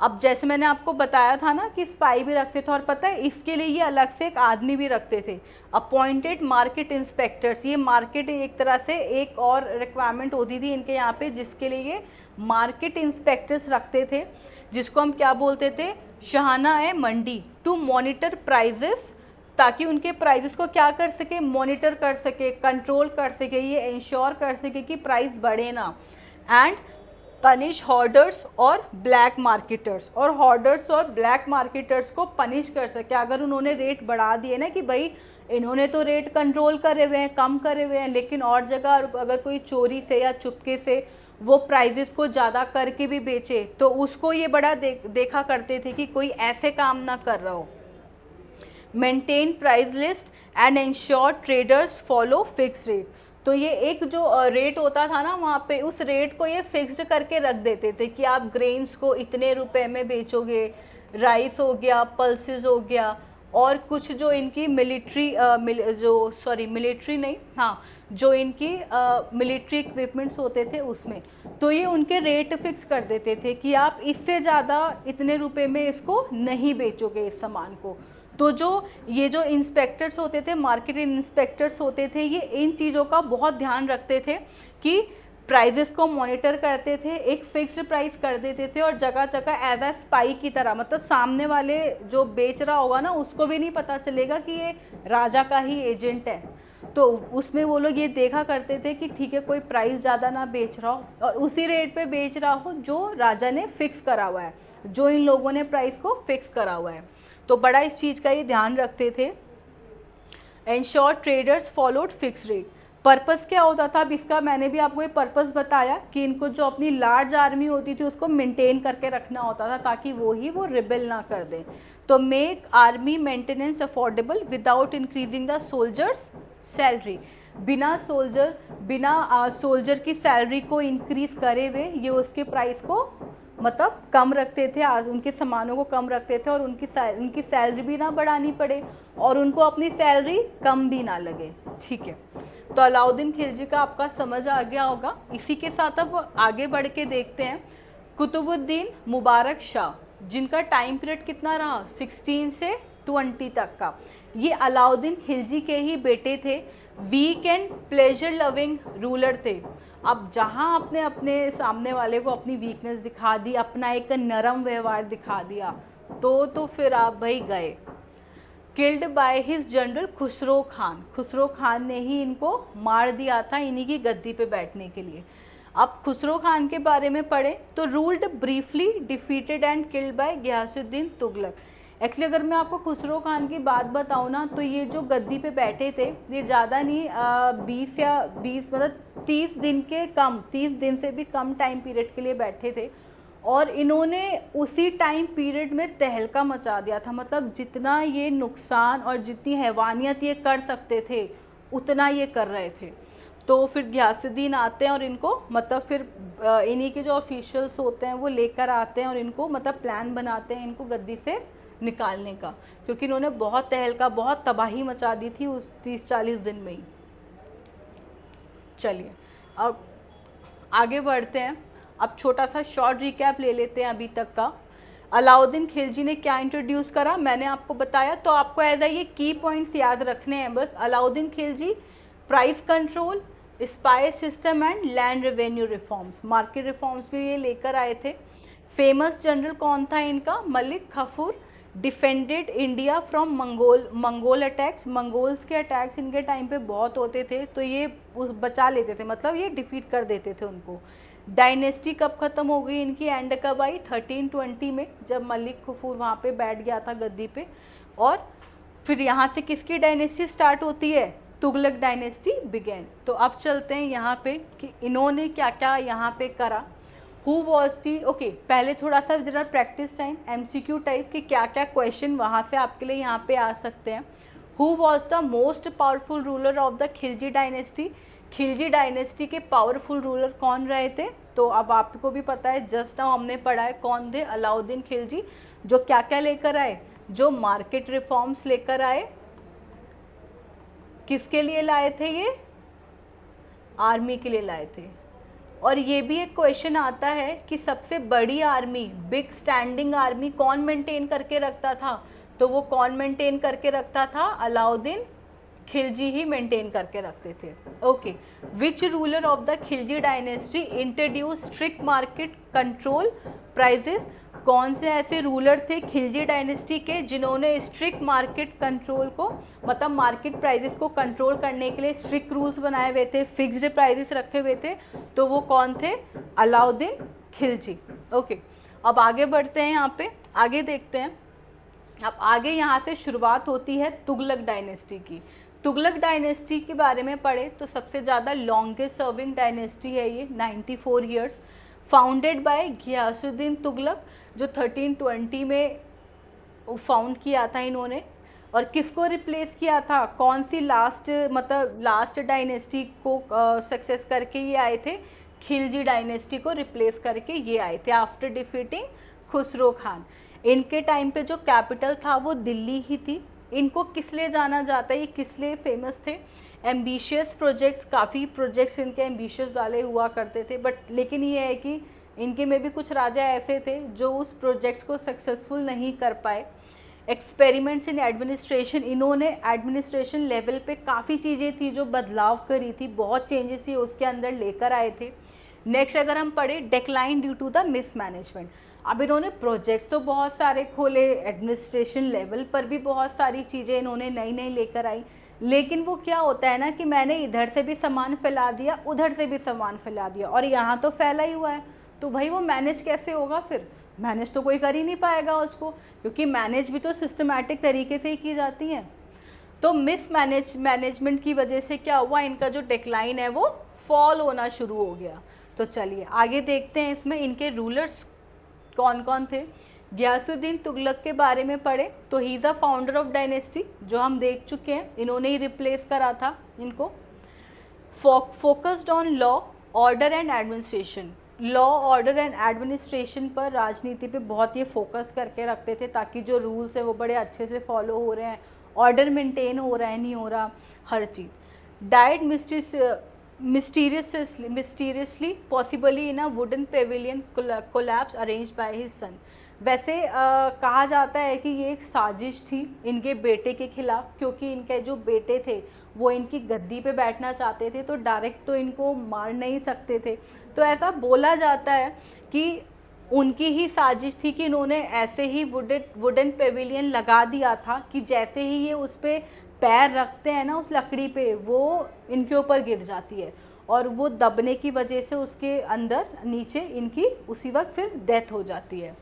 [SPEAKER 1] अब जैसे मैंने आपको बताया था ना कि स्पाई भी रखते थे, और पता है इसके लिए ये अलग से एक आदमी भी रखते थे, अपॉइंटेड मार्केट इंस्पेक्टर्स। ये मार्केट एक तरह से एक और रिक्वायरमेंट होती थी इनके यहाँ पे, जिसके लिए ये मार्केट इंस्पेक्टर्स रखते थे, जिसको हम क्या बोलते थे, शहाना ए मंडी, टू मॉनिटर प्राइजेस, ताकि उनके प्राइजेस को क्या कर सके, मॉनिटर कर सके, कंट्रोल कर सके, ये इंश्योर कर सके कि प्राइस बढ़े ना, एंड पनिश हॉर्डर्स और ब्लैक मार्केटर्स, और हॉर्डर्स और ब्लैक मार्केटर्स को पनिश कर सके अगर उन्होंने रेट बढ़ा दिए ना, कि भाई इन्होंने तो रेट कंट्रोल करे हुए हैं, कम करे हुए हैं, लेकिन और जगह अगर कोई चोरी से या चुपके से वो प्राइजेस को ज़्यादा करके भी बेचे, तो उसको ये बड़ा देखा करते थे कि कोई ऐसे काम ना कर रहा हो। Maintain price list and ensure traders follow fix rate, तो ये एक जो रेट होता था ना वहाँ पे, उस रेट को ये फिक्स्ड करके रख देते थे कि आप ग्रेन्स को इतने रुपए में बेचोगे, राइस हो गया, पल्सेस हो गया, और कुछ जो इनकी जो इनकी मिलिट्री इक्विपमेंट्स होते थे उसमें, तो ये उनके रेट फिक्स कर देते थे कि आप इससे ज़्यादा इतने रुपए में इसको नहीं बेचोगे इस सामान को। तो ये जो इंस्पेक्टर्स होते थे, मार्केट इंस्पेक्टर्स होते थे, ये इन चीज़ों का बहुत ध्यान रखते थे कि प्राइजेस को मॉनिटर करते थे, एक फिक्स्ड प्राइस कर देते थे, और जगह जगह एज अ स्पाई की तरह, मतलब सामने वाले जो बेच रहा होगा ना उसको भी नहीं पता चलेगा कि ये राजा का ही एजेंट है। तो उसमें वो लोग ये देखा करते थे कि ठीक है कोई प्राइस ज़्यादा ना बेच रहा हो और उसी रेट पे बेच रहा हो जो राजा ने फिक्स करा हुआ है, जो इन लोगों ने प्राइस को फिक्स करा हुआ है। तो बड़ा इस चीज़ का ये ध्यान रखते थे। And short traders followed fix rate. Purpose क्या होता था, अब इसका मैंने भी आपको ये पर्पस बताया कि इनको जो अपनी लार्ज आर्मी होती थी उसको मेंटेन करके रखना होता था ताकि वो रिबेल ना कर दें। तो make army maintenance affordable without increasing the soldiers salary. बिना सोल्जर की सैलरी को इंक्रीज करे हुए ये उसके प्राइस को मतलब कम रखते थे, आज उनके सामानों को कम रखते थे और उनकी सैलरी भी ना बढ़ानी पड़े और उनको अपनी सैलरी कम भी ना लगे। ठीक है, तो अलाउद्दीन खिलजी का आपका समझ आ गया होगा। इसी के साथ अब आगे बढ़ के देखते हैं कुतुबुद्दीन मुबारक शाह, जिनका टाइम पीरियड कितना रहा 16 से 20 तक का। ये अलाउद्दीन खिलजी के ही बेटे थे, weak and pleasure loving ruler थे। अब जहाँ आपने अपने सामने वाले को अपनी वीकनेस दिखा दी, अपना एक नरम व्यवहार दिखा दिया, तो फिर आप भाई गए। Killed by his general Khusro Khan. Khusro Khan ने ही इनको मार दिया था इन्हीं की गद्दी पे बैठने के लिए। अब खुसरो खान के बारे में पढ़े तो ruled briefly defeated and killed by Ghiyasuddin Tughlaq. Actually अगर मैं आपको खुसरो खान की बात बताऊँ ना, तो ये जो गद्दी पे बैठे थे ये ज़्यादा नहीं 20 मतलब 30 दिन से भी कम टाइम पीरियड के लिए बैठे थे और इन्होंने उसी टाइम पीरियड में तहलका मचा दिया था। मतलब जितना ये नुकसान और जितनी हैवानियत ये कर सकते थे उतना ये कर रहे थे। तो फिर गयासुद्दीन आते हैं और इनको मतलब फिर इन्हीं के जो ऑफिशियल्स होते हैं वो लेकर आते हैं और इनको मतलब प्लान बनाते हैं इनको गद्दी से निकालने का, क्योंकि इन्होंने बहुत तहलका बहुत तबाही मचा दी थी उस 30-40 दिन में ही। चलिए अब आगे बढ़ते हैं। अब छोटा सा शॉर्ट रिकैप ले लेते हैं अभी तक का। अलाउद्दीन खिलजी ने क्या इंट्रोड्यूस करा मैंने आपको बताया, तो आपको एज ये की पॉइंट्स याद रखने हैं बस। Alauddin Khilji price control, spy system and land revenue reforms, market reforms भी ये लेकर आए थे। फेमस जनरल कौन था इनका, Malik Kafur. Defended India from Mongol attacks. Mongols के अटैक्स इनके टाइम पे बहुत होते थे तो ये बचा लेते थे, मतलब ये डिफीट कर देते थे उनको। डायनेस्टी कब ख़त्म हो गई इनकी, एंड कब आई 1320 में, जब मलिक काफूर वहाँ पे बैठ गया था गद्दी पे। और फिर यहाँ से किसकी डायनेस्टी स्टार्ट होती है, तुगलक डायनेस्टी बिगेन। तो अब चलते हैं यहाँ पे कि इन्होंने क्या क्या यहाँ पे करा। हु वॉज दी, ओके पहले थोड़ा सा जरा प्रैक्टिस टाइम MCQ टाइप कि क्या क्या क्वेश्चन वहाँ से आपके लिए यहाँ पे आ सकते हैं। Who was the most powerful ruler of the Khilji dynasty. Khilji dynasty के पावरफुल रूलर कौन रहे थे, तो अब आपको भी पता है, जस्ट नाउ हमने पढ़ा है कौन थे, अलाउद्दीन खिलजी, जो क्या क्या लेकर आए, जो मार्केट रिफॉर्म्स लेकर आए। किसके लिए लाए थे ये, आर्मी के लिए लाए थे। और ये भी एक क्वेश्चन आता है कि सबसे बड़ी आर्मी, बिग स्टैंडिंग आर्मी कौन मेंटेन करके रखता था, तो वो कौन मेंटेन करके रखता था, अलाउद्दीन खिलजी ही मेंटेन करके रखते थे। Okay, which ruler of the Khilji dynasty introduce strict market control prices. कौन से ऐसे रूलर थे खिलजी डायनेस्टी के जिन्होंने स्ट्रिक्ट मार्केट कंट्रोल को, मतलब मार्केट प्राइजेस को कंट्रोल करने के लिए स्ट्रिक्ट रूल्स बनाए हुए थे, फिक्स्ड प्राइजेस रखे हुए थे, तो वो कौन थे, अलाउद्दीन खिलजी। ओके, अब आगे बढ़ते हैं, यहाँ पे आगे देखते हैं। अब आगे यहाँ से शुरुआत होती है तुगलक डायनेस्टी की। तुगलक डायनेस्टी के बारे में पढ़े तो सबसे ज़्यादा लॉन्गेस्ट सर्विंग डायनेस्टी है ये, 94 years. Founded by Ghiyasuddin Tughlaq, जो 1320 में फाउंड किया था इन्होंने। और किसको रिप्लेस किया था, कौन सी लास्ट डायनेस्टी को सक्सेस करके ये आए थे, खिलजी डायनेस्टी को रिप्लेस करके ये आए थे आफ्टर डिफीटिंग खुसरो खान। इनके टाइम पे जो कैपिटल था वो दिल्ली ही थी। इनको किस लिए जाना जाता है, ये किस लिए फेमस थे, एम्बिशियस प्रोजेक्ट्स, काफ़ी प्रोजेक्ट्स इनके एम्बिशियस वाले हुआ करते थे, बट लेकिन ये है कि इनके में भी कुछ राजा ऐसे थे जो उस प्रोजेक्ट्स को सक्सेसफुल नहीं कर पाए। एक्सपेरिमेंट्स इन एडमिनिस्ट्रेशन, इन्होंने एडमिनिस्ट्रेशन लेवल पे काफ़ी चीज़ें थी जो बदलाव करी थी, बहुत चेंजेस ही उसके अंदर लेकर आए थे। नेक्स्ट अगर हम पढ़े, decline due to the mismanagement. अब इन्होंने प्रोजेक्ट तो बहुत सारे खोले, एडमिनिस्ट्रेशन लेवल पर भी बहुत सारी चीज़ें इन्होंने नई नई लेकर आई, लेकिन वो क्या होता है ना कि मैंने इधर से भी सामान फैला दिया, उधर से भी सामान फैला दिया, और यहाँ तो फैला ही हुआ है, तो भाई वो मैनेज कैसे होगा? फिर मैनेज तो कोई कर ही नहीं पाएगा उसको, क्योंकि मैनेज भी तो सिस्टमैटिक तरीके से ही की जाती है। तो मैनेजमेंट की वजह से क्या हुआ, इनका जो डिक्लाइन है वो फॉल होना शुरू हो गया। तो चलिए आगे देखते हैं इसमें इनके रूलर्स कौन कौन थे। गियासुद्दीन तुगलक के बारे में पढ़े तो he is a founder of dynasty, जो हम देख चुके हैं, इन्होंने ही रिप्लेस करा था इनको। Focused on law, order and administration, law order and administration पर, राजनीति पे बहुत ये फोकस करके रखते थे ताकि जो रूल्स है वो बड़े अच्छे से फॉलो हो रहे हैं, ऑर्डर मेंटेन हो रहा है नहीं हो रहा, हर चीज़। Died mysteriously possibly in a wooden pavilion collapse arranged by his son। वैसे कहा जाता है कि ये एक साजिश थी इनके बेटे के खिलाफ, क्योंकि इनके जो बेटे थे वो इनकी गद्दी पे बैठना चाहते थे, तो डायरेक्ट तो इनको मार नहीं सकते थे, तो ऐसा बोला जाता है कि उनकी ही साजिश थी कि इन्होंने ऐसे ही वुडन पेविलियन लगा दिया था कि जैसे ही ये उस पर पैर रखते हैं ना, उस लकड़ी पे, वो इनके ऊपर गिर जाती है, और वो दबने की वजह से उसके अंदर नीचे इनकी उसी वक्त फिर डेथ हो जाती है।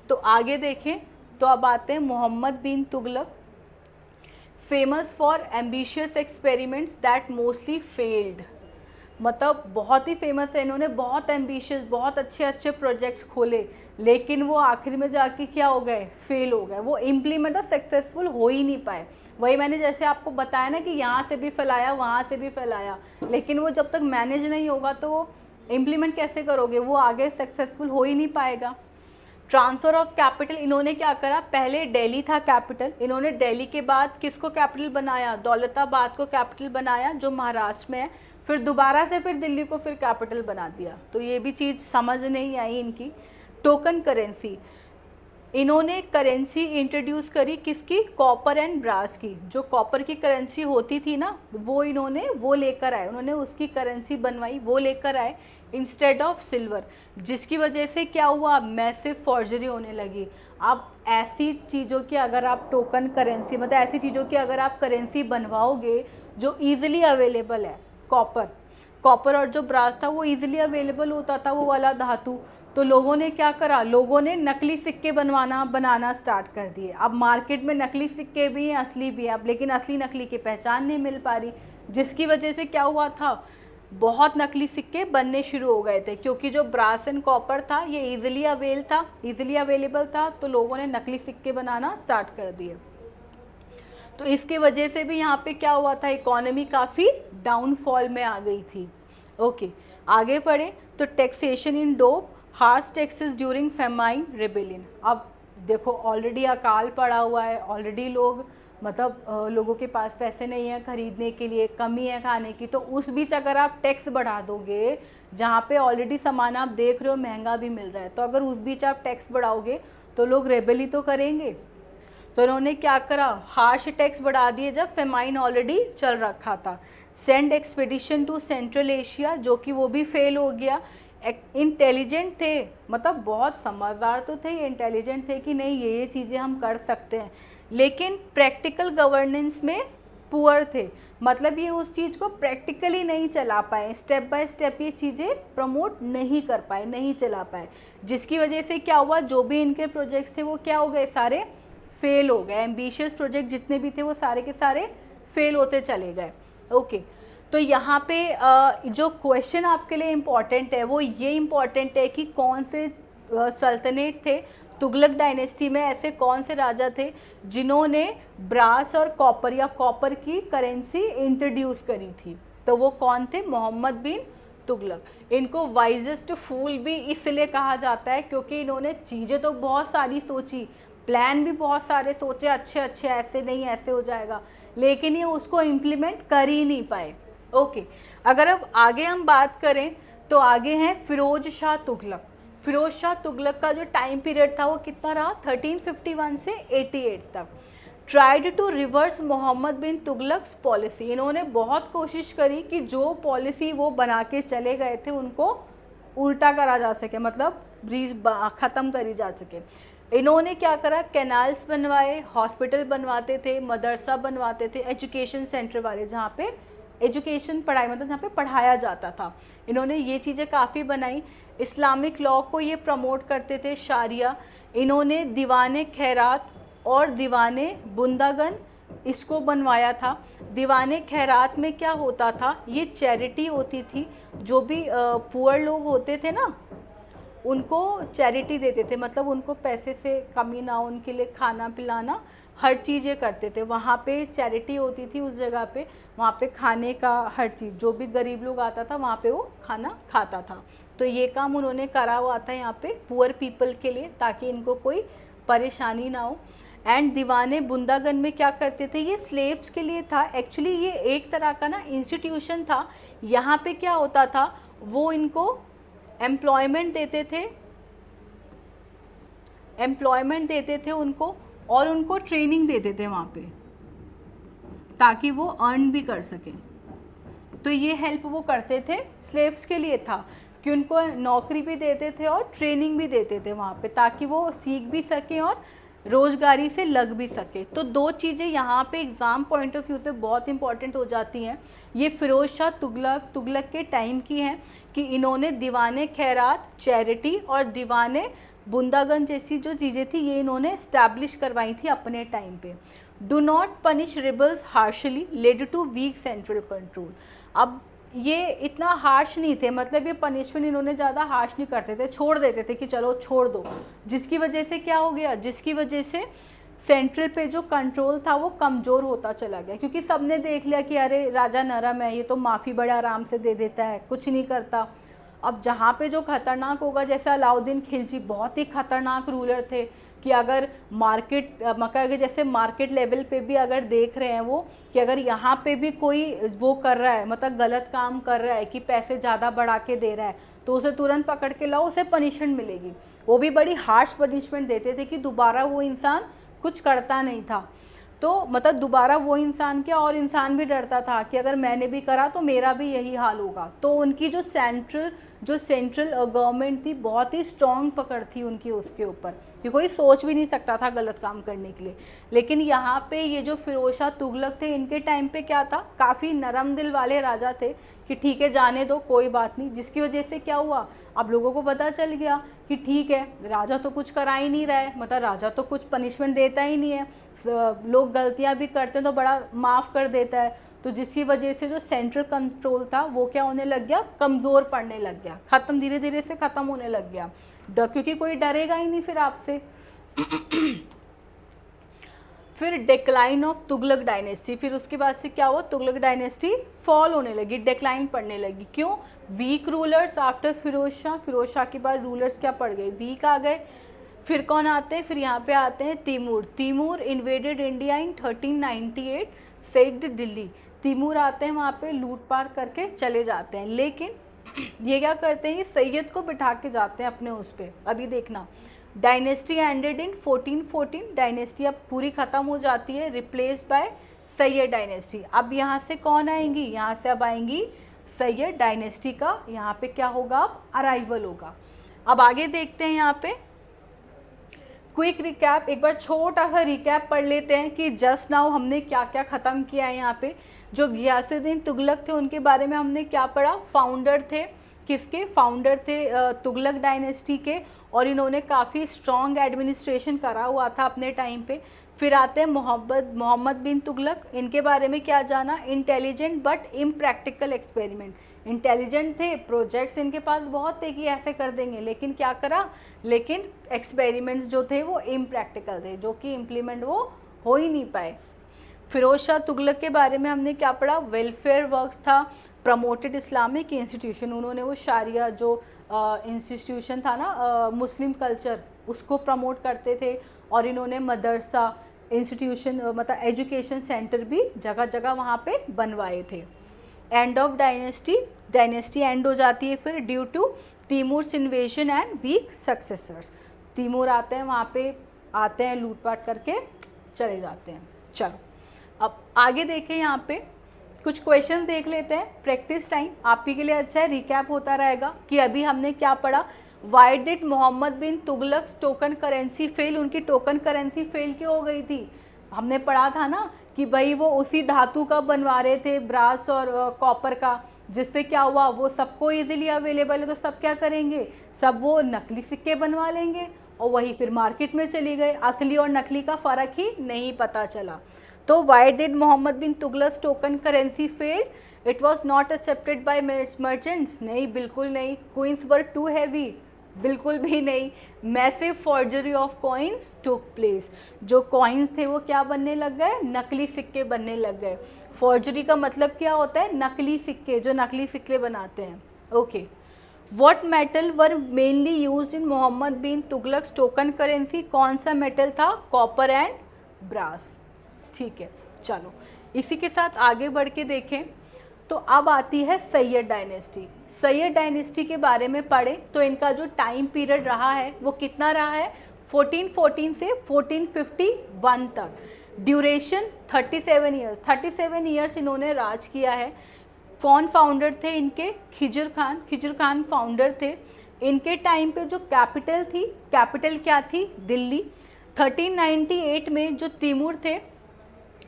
[SPEAKER 1] तो आगे देखें तो अब आते हैं Mohammad bin Tughlaq, famous for ambitious experiments that mostly failed. मतलब बहुत ही फेमस है, इन्होंने बहुत एम्बिशियस, बहुत अच्छे अच्छे प्रोजेक्ट्स खोले, लेकिन वो आखिर में जाके क्या हो गए? फेल हो गए, वो इम्प्लीमेंट सक्सेसफुल हो ही नहीं पाए। वही मैंने जैसे आपको बताया ना कि यहाँ से भी फैलाया, वहाँ से भी फैलाया, लेकिन वो जब तक मैनेज नहीं होगा तो इम्प्लीमेंट कैसे करोगे? वो आगे सक्सेसफुल हो ही नहीं पाएगा। ट्रांसफ़र ऑफ कैपिटल, इन्होंने क्या करा, पहले दिल्ली था कैपिटल, इन्होंने दिल्ली के बाद किसको कैपिटल बनाया? दौलताबाद को कैपिटल बनाया, जो महाराष्ट्र में है, फिर दोबारा से फिर दिल्ली को फिर कैपिटल बना दिया। तो ये भी चीज़ समझ नहीं आई इनकी। टोकन करेंसी, इन्होंने करेंसी इंट्रोड्यूस करी किसकी? कॉपर एंड ब्रास की। जो कॉपर की करेंसी होती थी ना, वो इन्होंने वो लेकर आए, उन्होंने उसकी करेंसी बनवाई, वो लेकर आए इंस्टेड ऑफ सिल्वर, जिसकी वजह से क्या हुआ? मैसिव फॉर्जरी होने लगी। अब ऐसी चीज़ों की अगर आप टोकन करेंसी, मतलब ऐसी चीज़ों की अगर आप करेंसी बनवाओगे जो ईजिली अवेलेबल है, कॉपर और जो ब्रास था वो ईजिली अवेलेबल होता था, वो वाला धातु, तो लोगों ने क्या करा? लोगों ने नकली सिक्के बनाना स्टार्ट कर दिए। अब मार्केट में नकली सिक्के भी हैं, असली भी हैं, अब लेकिन असली नकली की पहचान नहीं मिल पा रही, जिसकी वजह से क्या हुआ था? बहुत नकली सिक्के बनने शुरू हो गए थे, क्योंकि जो ब्रास एंड कॉपर था ये ईजिली अवेलेबल था, तो लोगों ने नकली सिक्के बनाना स्टार्ट कर दिए। तो इसके वजह से भी यहाँ पे क्या हुआ था? इकोनॉमी काफ़ी डाउनफॉल में आ गई थी। ओके, आगे पढ़े तो taxation in dope, harsh taxes during famine rebellion. अब देखो ऑलरेडी अकाल पड़ा हुआ है, ऑलरेडी लोग मतलब लोगों के पास पैसे नहीं है खरीदने के लिए, कमी है खाने की, तो उस बीच अगर आप टैक्स बढ़ा दोगे, जहाँ पे ऑलरेडी सामान आप देख रहे हो महंगा भी मिल रहा है, तो अगर उस बीच आप टैक्स बढ़ाओगे तो लोग रेबेली तो करेंगे। तो इन्होंने क्या करा? हार्श टैक्स बढ़ा दिए जब फेमाइन ऑलरेडी चल रखा था। Send expedition to central Asia, जो कि वो भी फेल हो गया। इंटेलिजेंट थे, मतलब बहुत समझदार तो थे, इंटेलिजेंट थे कि नहीं ये चीज़ें हम कर सकते हैं, लेकिन प्रैक्टिकल गवर्नेंस में पुअर थे, मतलब ये उस चीज़ को प्रैक्टिकली नहीं चला पाए, स्टेप बाय स्टेप ये चीज़ें प्रमोट नहीं कर पाए, नहीं चला पाए, जिसकी वजह से क्या हुआ? जो भी इनके प्रोजेक्ट्स थे वो क्या हो गए? सारे फेल हो गए। एम्बिशियस प्रोजेक्ट जितने भी थे वो सारे के सारे फेल होते चले गए। ओके, तो यहाँ पे जो क्वेश्चन आपके लिए इम्पॉर्टेंट है वो ये इम्पॉर्टेंट है कि कौन से सल्तनत थे तुगलक डायनेस्टी में, ऐसे कौन से राजा थे जिन्होंने ब्रास और कॉपर या कॉपर की करेंसी इंट्रोड्यूस करी थी? तो वो कौन थे? मोहम्मद बिन तुगलक। इनको वाइजेस्ट फूल भी इसलिए कहा जाता है क्योंकि इन्होंने चीज़ें तो बहुत सारी सोची, प्लान भी बहुत सारे सोचे, अच्छे अच्छे, ऐसे नहीं ऐसे हो जाएगा, लेकिन ये उसको इम्प्लीमेंट कर ही नहीं पाए। ओके, अगर अब आगे हम बात करें तो आगे हैं फिरोज शाह तुगलक। फिरोज शाह तुगलक का जो टाइम पीरियड था वो कितना रहा? 1351 से 88 तक। Tried to reverse Mohammad bin Tughlaq's policy, इन्होंने बहुत कोशिश करी कि जो पॉलिसी वो बना के चले गए थे उनको उल्टा करा जा सके, मतलब ख़त्म करी जा सके। इन्होंने क्या करा, कैनाल्स बनवाए, हॉस्पिटल बनवाते थे, मदरसा बनवाते थे, एजुकेशन सेंटर वाले जहाँ पे एजुकेशन पढ़ाई मतलब जहाँ पे पढ़ाया जाता था, इन्होंने ये चीज़ें काफ़ी बनाई। इस्लामिक लॉ को ये प्रमोट करते थे, शारिया। इन्होंने दीवाने खैरात और दीवाने बुंदागन इसको बनवाया था। दीवाने खैरात में क्या होता था, ये चैरिटी होती थी, जो भी पुअर लोग होते थे ना उनको चैरिटी देते थे, मतलब उनको पैसे से कमी ना हो, उनके लिए खाना पिलाना हर चीज़ ये करते थे। वहाँ पे चैरिटी होती थी उस जगह पे, वहाँ पे खाने का हर चीज़, जो भी गरीब लोग आता था वहाँ पे वो खाना खाता था। तो ये काम उन्होंने करा हुआ था यहाँ पे पुअर पीपल के लिए, ताकि इनको कोई परेशानी ना हो। एंड दीवाने बुंदागन में क्या करते थे, ये स्लेव्स के लिए था एक्चुअली, ये एक तरह का ना इंस्टीट्यूशन था। यहाँ पे क्या होता था, वो इनको एम्प्लॉयमेंट देते थे उनको, और उनको ट्रेनिंग देते थे वहाँ पे, ताकि वो अर्न भी कर सकें। तो ये हेल्प वो करते थे, स्लेव्स के लिए था कि उनको नौकरी भी देते थे और ट्रेनिंग भी देते थे वहाँ पे, ताकि वो सीख भी सकें और रोज़गारी से लग भी सके। तो दो चीज़ें यहाँ पे एग्ज़ाम पॉइंट ऑफ व्यू से बहुत इंपॉर्टेंट हो जाती हैं। ये फिरोज़ शाह तुगलक के टाइम की हैं कि इन्होंने दीवाने खैरात, चैरिटी और दीवाने बुंदागन जैसी जो चीज़ें थी ये इन्होंने इस्टेब्लिश करवाई थी अपने टाइम पे। Do not punish rebels harshly led to weak central control. अब ये इतना हार्श नहीं थे, मतलब ये पनिशमेंट इन्होंने ज़्यादा हार्श नहीं करते थे, छोड़ देते थे कि चलो छोड़ दो, जिसकी वजह से क्या हो गया, जिसकी वजह से सेंट्रल पे जो कंट्रोल था वो कमज़ोर होता चला गया, क्योंकि सबने देख लिया कि अरे राजा नरम है, ये तो माफ़ी बड़े आराम से दे देता है, कुछ नहीं करता। अब जहाँ पे जो खतरनाक होगा, जैसे अलाउद्दीन खिलजी बहुत ही खतरनाक रूलर थे कि अगर जैसे मार्केट लेवल पे भी अगर देख रहे हैं वो कि अगर यहाँ पे भी कोई वो कर रहा है, मतलब गलत काम कर रहा है कि पैसे ज़्यादा बढ़ा के दे रहा है, तो उसे तुरंत पकड़ के लाओ, उसे पनिशमेंट मिलेगी। वो भी बड़ी हार्श पनिशमेंट देते थे कि दोबारा वो इंसान कुछ करता नहीं था। तो मतलब दोबारा वो इंसान क्या, और इंसान भी डरता था कि अगर मैंने भी करा तो मेरा भी यही हाल होगा। तो उनकी जो सेंट्रल गवर्नमेंट थी, बहुत ही स्ट्रॉन्ग पकड़ थी उनकी उसके ऊपर कि कोई सोच भी नहीं सकता था गलत काम करने के लिए। लेकिन यहाँ पे ये जो फिरोज शाह तुगलक थे, इनके टाइम पे क्या था, काफ़ी नरम दिल वाले राजा थे कि ठीक है जाने दो, कोई बात नहीं। जिसकी वजह से क्या हुआ, अब लोगों को पता चल गया कि ठीक है राजा तो कुछ करा ही नहीं रहा है, मतलब राजा तो कुछ पनिशमेंट देता ही नहीं है, लोग गलतियां भी करते हैं तो बड़ा माफ़ कर देता है। तो जिसकी वजह से जो सेंट्रल कंट्रोल था वो क्या होने लग गया, कमज़ोर पड़ने लग गया, ख़त्म, धीरे धीरे से ख़त्म होने लग गया, क्योंकि कोई डरेगा ही नहीं फिर आपसे। फिर डिक्लाइन ऑफ तुगलक डायनेस्टी, फिर उसके बाद से क्या हुआ, तुगलक डायनेस्टी फॉल होने लगी, डिक्लाइन पड़ने लगी। क्यों, weak rulers after Firoz Shah के बाद रूलर्स क्या पड़ गए, वीक आ गए। फिर कौन आते हैं, फिर यहाँ पे आते हैं Timur invaded India in 1398, sacked Delhi. Timur आते हैं, वहाँ पे लूटपाट करके चले जाते हैं, लेकिन ये क्या करते हैं, ये सैयद को बिठा के जाते हैं अपने उस पर। अभी देखना, डायनेस्टी एंडेड इन 1414, डायनेस्टी अब पूरी ख़त्म हो जाती है, रिप्लेस्ड बाय सैयद डायनेस्टी। अब यहाँ से कौन आएंगी, यहाँ से अब आएंगी सैयद डायनेस्टी का, यहाँ पे क्या होगा, अब अराइवल होगा। अब आगे देखते हैं, यहाँ पे क्विक रिकैप, एक बार छोटा सा रिकैप पढ़ लेते हैं कि जस्ट नाउ हमने क्या क्या ख़त्म किया है। यहाँ पे जो गियासुद्दीन तुगलक थे उनके बारे में हमने क्या पढ़ा, फाउंडर थे, किसके फाउंडर थे, तुगलक डायनेस्टी के, और इन्होंने काफ़ी स्ट्रॉन्ग एडमिनिस्ट्रेशन करा हुआ था अपने टाइम पे। फिर आते हैं मोहम्मद बिन तुगलक, इनके बारे में क्या जाना, intelligent but impractical experiment, intelligent थे, प्रोजेक्ट्स इनके पास बहुत थे कि ऐसे कर देंगे, लेकिन क्या करा, लेकिन एक्सपेरिमेंट्स जो थे वो इम्प्रैक्टिकल थे, जो कि इम्प्लीमेंट वो हो ही नहीं पाए। फिरोज शाह तुगलक के बारे में हमने क्या पढ़ा, वेलफेयर वर्क्स था, प्रमोटेड इस्लामिक इंस्टीट्यूशन, उन्होंने वो शारिया जो इंस्टीट्यूशन था ना, मुस्लिम कल्चर, उसको प्रमोट करते थे, और इन्होंने मदरसा इंस्टीट्यूशन मतलब एजुकेशन सेंटर भी जगह जगह वहाँ पे बनवाए थे। एंड ऑफ डायनेस्टी एंड हो जाती है फिर due to Timur's invasion and weak successors. Timur आते हैं, वहाँ पे आते हैं, लूटपाट करके चले जाते हैं। चलो अब आगे देखें, यहाँ पे कुछ क्वेश्चन देख लेते हैं, प्रैक्टिस टाइम आप ही के लिए अच्छा है, रिकैप होता रहेगा कि अभी हमने क्या पढ़ा, why did Mohammad bin Tughlaq token currency fail, उनकी टोकन करेंसी फेल क्यों हो गई थी? हमने पढ़ा था ना कि भाई वो उसी धातु का बनवा रहे थे, ब्रास और कॉपर का, जिससे क्या हुआ, वो सबको इजीली अवेलेबल है तो सब क्या करेंगे, सब वो नकली सिक्के बनवा लेंगे और वही फिर मार्केट में चली गए, असली और नकली का फ़र्क ही नहीं पता चला। तो why did Mohammad bin Tughlaq token currency fail? It was not accepted by merchants, नहीं बिल्कुल नहीं। क्वींस वर टू हैवी, बिल्कुल भी नहीं। Massive forgery of coins took place, जो कॉइन्स थे वो क्या बनने लग गए, नकली सिक्के बनने लग गए। फॉर्जरी का मतलब क्या होता है, नकली सिक्के, जो नकली सिक्के बनाते हैं। Okay, what metal were mainly used in Mohammad bin Tughlaq token currency? कौन सा मेटल था? Copper and brass. ठीक है, चलो इसी के साथ आगे बढ़ के देखें तो अब आती है सैयद डायनेस्टी। सैयद डायनेस्टी के बारे में पढ़ें तो इनका जो टाइम पीरियड रहा है वो कितना रहा है, 1414 से 1451 तक। ड्यूरेशन 37 ईयर्स, 37 ईयर्स इन्होंने राज किया है। कौन फाउंडर थे इनके? खिजर खान, खिजर खान फाउंडर थे। इनके टाइम पे जो कैपिटल थी, कैपिटल क्या थी? दिल्ली। 1398 में जो तैमूर थे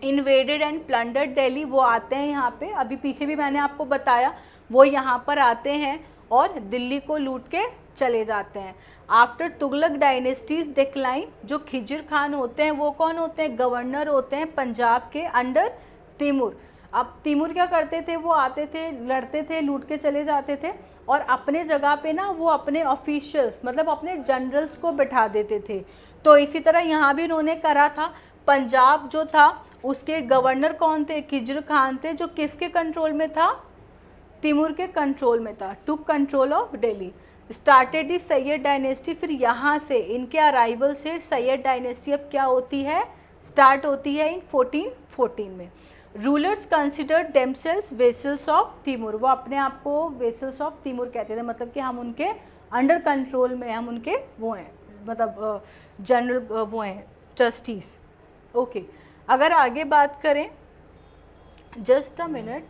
[SPEAKER 1] इन्वेडेड एंड प्लंडर्ड दिल्ली, वो आते हैं यहाँ पे, अभी पीछे भी मैंने आपको बताया, वो यहाँ पर आते हैं और दिल्ली को लूट के चले जाते हैं। आफ्टर तुगलक डायनेस्टीज डिक्लाइन, जो खिजर खान होते हैं वो कौन होते हैं? गवर्नर होते हैं पंजाब के अंडर तैमूर। अब तैमूर क्या करते थे, वो आते थे, लड़ते थे, लूट के चले जाते थे और अपने जगह पे ना वो अपने ऑफिशियल्स मतलब अपने जनरल्स को बिठा देते थे। तो इसी तरह यहाँ भी उन्होंने करा था। पंजाब जो था उसके गवर्नर कौन थे? खिजर खान थे, जो किसके कंट्रोल में था? तैमूर के कंट्रोल में था। टुक control of Delhi. Started is Syed dynasty, फिर यहाँ से इनके अराइवल से सैयद डायनेस्टी अब क्या होती है, स्टार्ट होती है इन 1414 में। Rulers considered themselves vassals of Timur, वो अपने आप को वेसल्स ऑफ तैमूर कहते थे, मतलब कि हम उनके अंडर कंट्रोल में, हम उनके वो हैं, मतलब जनरल वो हैं, ट्रस्टीज। ओके, अगर आगे बात करें, जस्ट अ मिनट,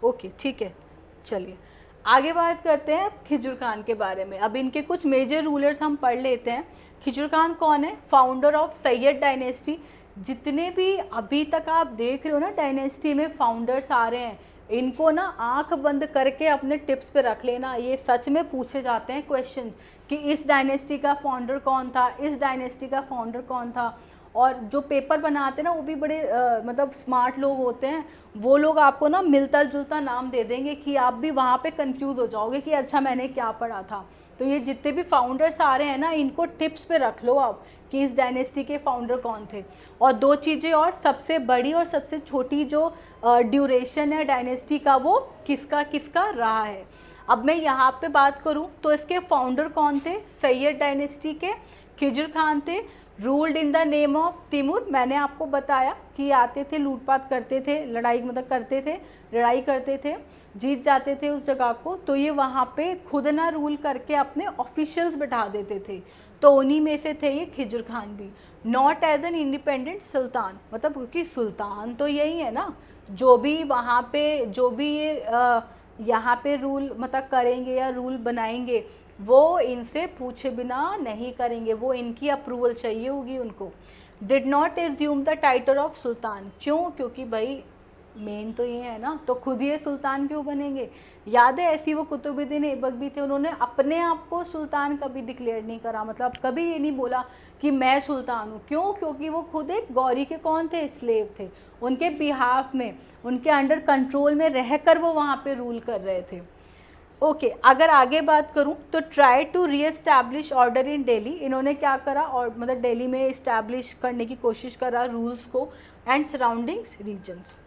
[SPEAKER 1] ओके ठीक है, चलिए आगे बात करते हैं खिजर खान के बारे में। अब इनके कुछ मेजर रूलर्स हम पढ़ लेते हैं। खिजर खान कौन है? Founder of Syed dynasty. जितने भी अभी तक आप देख रहे हो ना डायनेस्टी में फाउंडर्स आ रहे हैं, इनको ना आंख बंद करके अपने टिप्स पे रख लेना, ये सच में पूछे जाते हैं क्वेश्चन कि इस डायनेस्टी का फाउंडर कौन था, इस डायनेस्टी का फाउंडर कौन था। और जो पेपर बनाते हैं ना वो भी बड़े मतलब स्मार्ट लोग होते हैं, वो लोग आपको ना मिलता जुलता नाम दे देंगे कि आप भी वहाँ पे कंफ्यूज हो जाओगे कि अच्छा मैंने क्या पढ़ा था। तो ये जितने भी फाउंडर्स आ रहे हैं ना, इनको टिप्स पे रख लो आप कि इस डायनेस्टी के फाउंडर कौन थे। और दो चीज़ें और, सबसे बड़ी और सबसे छोटी जो ड्यूरेशन है डायनेस्टी का, वो किसका किसका रहा है। अब मैं यहाँ पे बात करूँ तो इसके फाउंडर कौन थे? सैयद डायनेस्टी के खिजर खान थे। Ruled in the name of Timur, मैंने आपको बताया कि आते थे, लूटपाट करते थे, लड़ाई मतलब करते थे, लड़ाई करते थे, जीत जाते थे उस जगह को, तो ये वहाँ पे खुद ना रूल करके अपने ऑफिशियल्स बिठा देते थे। तो उन्हीं में से थे ये खिजर खान भी। नॉट एज एन इंडिपेंडेंट सुल्तान, मतलब क्योंकि सुल्तान तो यही है ना, जो भी वहाँ पे जो भी ये यहाँ पे रूल मतलब करेंगे या रूल बनाएंगे, वो इनसे पूछे बिना नहीं करेंगे, वो इनकी अप्रूवल चाहिए होगी उनको। Did not assume the title of sultan, क्यों? क्योंकि भाई मेन तो ये है ना, तो खुद ये सुल्तान क्यों बनेंगे। याद है ऐसी वो कुतुबुद्दीन ऐबक भी थे, उन्होंने अपने आप को सुल्तान कभी डिक्लेयर नहीं करा, मतलब कभी ये नहीं बोला कि मैं सुल्तान हूँ। क्यों? क्योंकि वो खुद एक गौरी के कौन थे? स्लेव थे, उनके बिहाफ में, उनके अंडर कंट्रोल में रहकर वो वहाँ पे रूल कर रहे थे। ओके, अगर आगे बात करूं तो try to reestablish order in Delhi, इन्होंने क्या करा, और मतलब दिल्ली में इस्टेब्लिश करने की कोशिश करा रूल्स को एंड सराउंडिंग्स रीजन्स।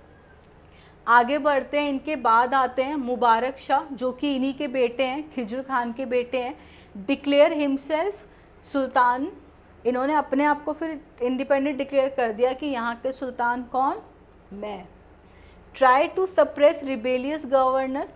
[SPEAKER 1] आगे बढ़ते हैं, इनके बाद आते हैं मुबारक शाह, जो कि इन्हीं के बेटे हैं, खिजर खान के बेटे हैं। डिक्लेयर हिमसेल्फ सुल्तान, इन्होंने अपने आप को फिर इंडिपेंडेंट डिक्लेयर कर दिया कि यहाँ के सुल्तान कौन? मैं। Try to suppress rebellious governor,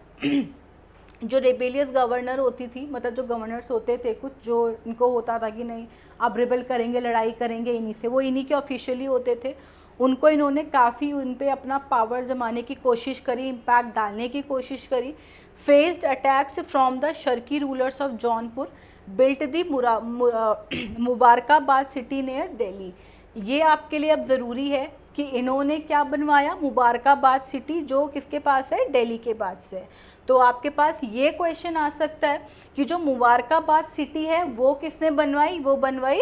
[SPEAKER 1] जो रेबेलियस गवर्नर होती थी, मतलब जो गवर्नर्स होते थे कुछ, जो इनको होता था कि नहीं अब रिबेल करेंगे, लड़ाई करेंगे इन्हीं से, वो इन्हीं के ऑफिशियली होते थे, उनको इन्होंने काफ़ी उन पे अपना पावर जमाने की कोशिश करी, इम्पैक्ट डालने की कोशिश करी। Faced attacks from the Sharqi rulers of Jaunpur, built the Mubarakabad city near Delhi. ये आपके लिए अब ज़रूरी है कि इन्होंने क्या बनवाया, मुबारकाबाद सिटी, जो किसके पास है, दिल्ली के पास है। तो आपके पास ये क्वेश्चन आ सकता है कि जो मुबारकाबाद सिटी है वो किसने बनवाई, वो बनवाई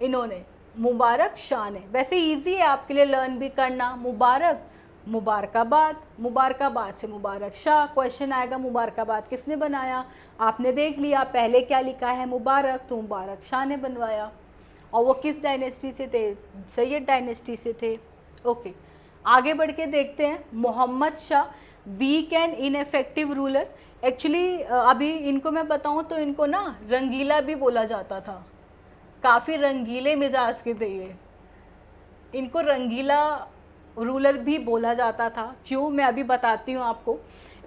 [SPEAKER 1] इन्होंने, मुबारक शाह ने। वैसे इजी है आपके लिए लर्न भी करना, मुबारक मुबारकाबाद, मुबारकाबाद से मुबारक शाह, क्वेश्चन आएगा मुबारकाबाद किसने बनाया, आपने देख लिया पहले क्या लिखा है मुबारक, तो मुबारक शाह ने बनवाया। और वो किस डायनेस्टी से थे, सैयद डायनेस्टी से थे। ओके, आगे बढ़ के देखते हैं। Mohammad Shah, weak and ineffective ruler. Actually अभी इनको मैं बताऊं तो इनको ना रंगीला भी बोला जाता था, काफ़ी रंगीले मिजाज के थे ये, इनको रंगीला रूलर भी बोला जाता था। क्यों, मैं अभी बताती हूँ आपको।